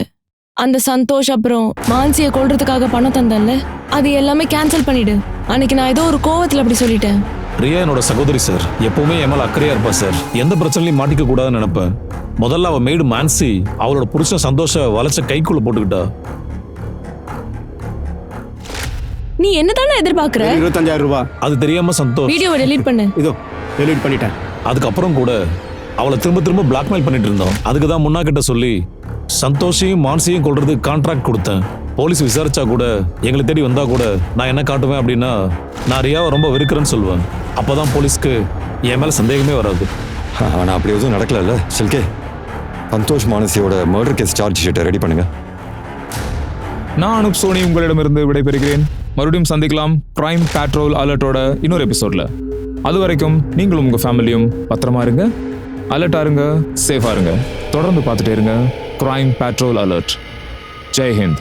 அந்த சந்தோஷ் அப்புறம் மான்சியை கொல்றதுக்காக பணம் தந்தேன்ல, அது எல்லாமே கேன்சல் பண்ணிடு. அன்னைக்கு நான் ஏதோ ஒரு கோவத்துல அப்படி சொல்லிட்டேன். ரியா என்னோட சகோதரி சார். எப்பவுமே என் மேல அக்கறையா இருப்பா சார். எந்த பிரச்சனையும் மாட்டிக்க கூடாதுன்னு நினைப்பேன். முதல்ல அவ மேய்டு மான்சி அவளோட புருஷன் சந்தோஷ வளைச்ச கைக்குள்ள போட்டுக்கிட்டா. நீ என்னதானே எதிர்பார்க்கற? 25,000 ரூபாய். அது தெரியாம சந்தோஷ் வீடியோவை டெலீட் பண்ணு. இதோ டெலீட் பண்ணிட்டேன். அதுக்கப்புறம் கூட அவளை திரும்ப திரும்ப பிளாக்மெயில் பண்ணிட்டு இருந்தோம். அதுக்கு தான் முன்னா கிட்ட சொல்லி சந்தோஷையும் மான்சியும் கொல்றதுக்கு கான்ட்ராக்ட் கொடுத்தேன். போலீஸ் விசாரிச்சா கூட எங்களை தேடி வந்தா கூட நான் என்ன காட்டுவேன் அப்படின்னா, நான் ரியாவை ரொம்ப வெறுக்கிறேன்னு சொல்லுவேன். அப்போதான் போலீஸ்க்கு என் மேல சந்தேகமே வராது. ஆனால் அப்படி எதுவும் நடக்கல. சில்கே, சந்தோஷ் மானசியோட மர்டர் கேஸ் சார்ஜ் ஷீட்டை ரெடி பண்ணுங்க. நான் அனுப் சோனி உங்களிடமிருந்து விடைபெறுகிறேன். மறுபடியும் சந்திக்கலாம் கிரைம் பேட்ரோல் அலர்ட்டோட இன்னொரு எபிசோட்ல. அது வரைக்கும் நீங்களும் உங்க ஃபேமிலியும் பத்திரமா இருங்க, அலர்ட்டா இருங்க, சேஃபா இருங்க. தொடர்ந்து பார்த்துட்டே இருங்க crime patrol alert. Jai Hind.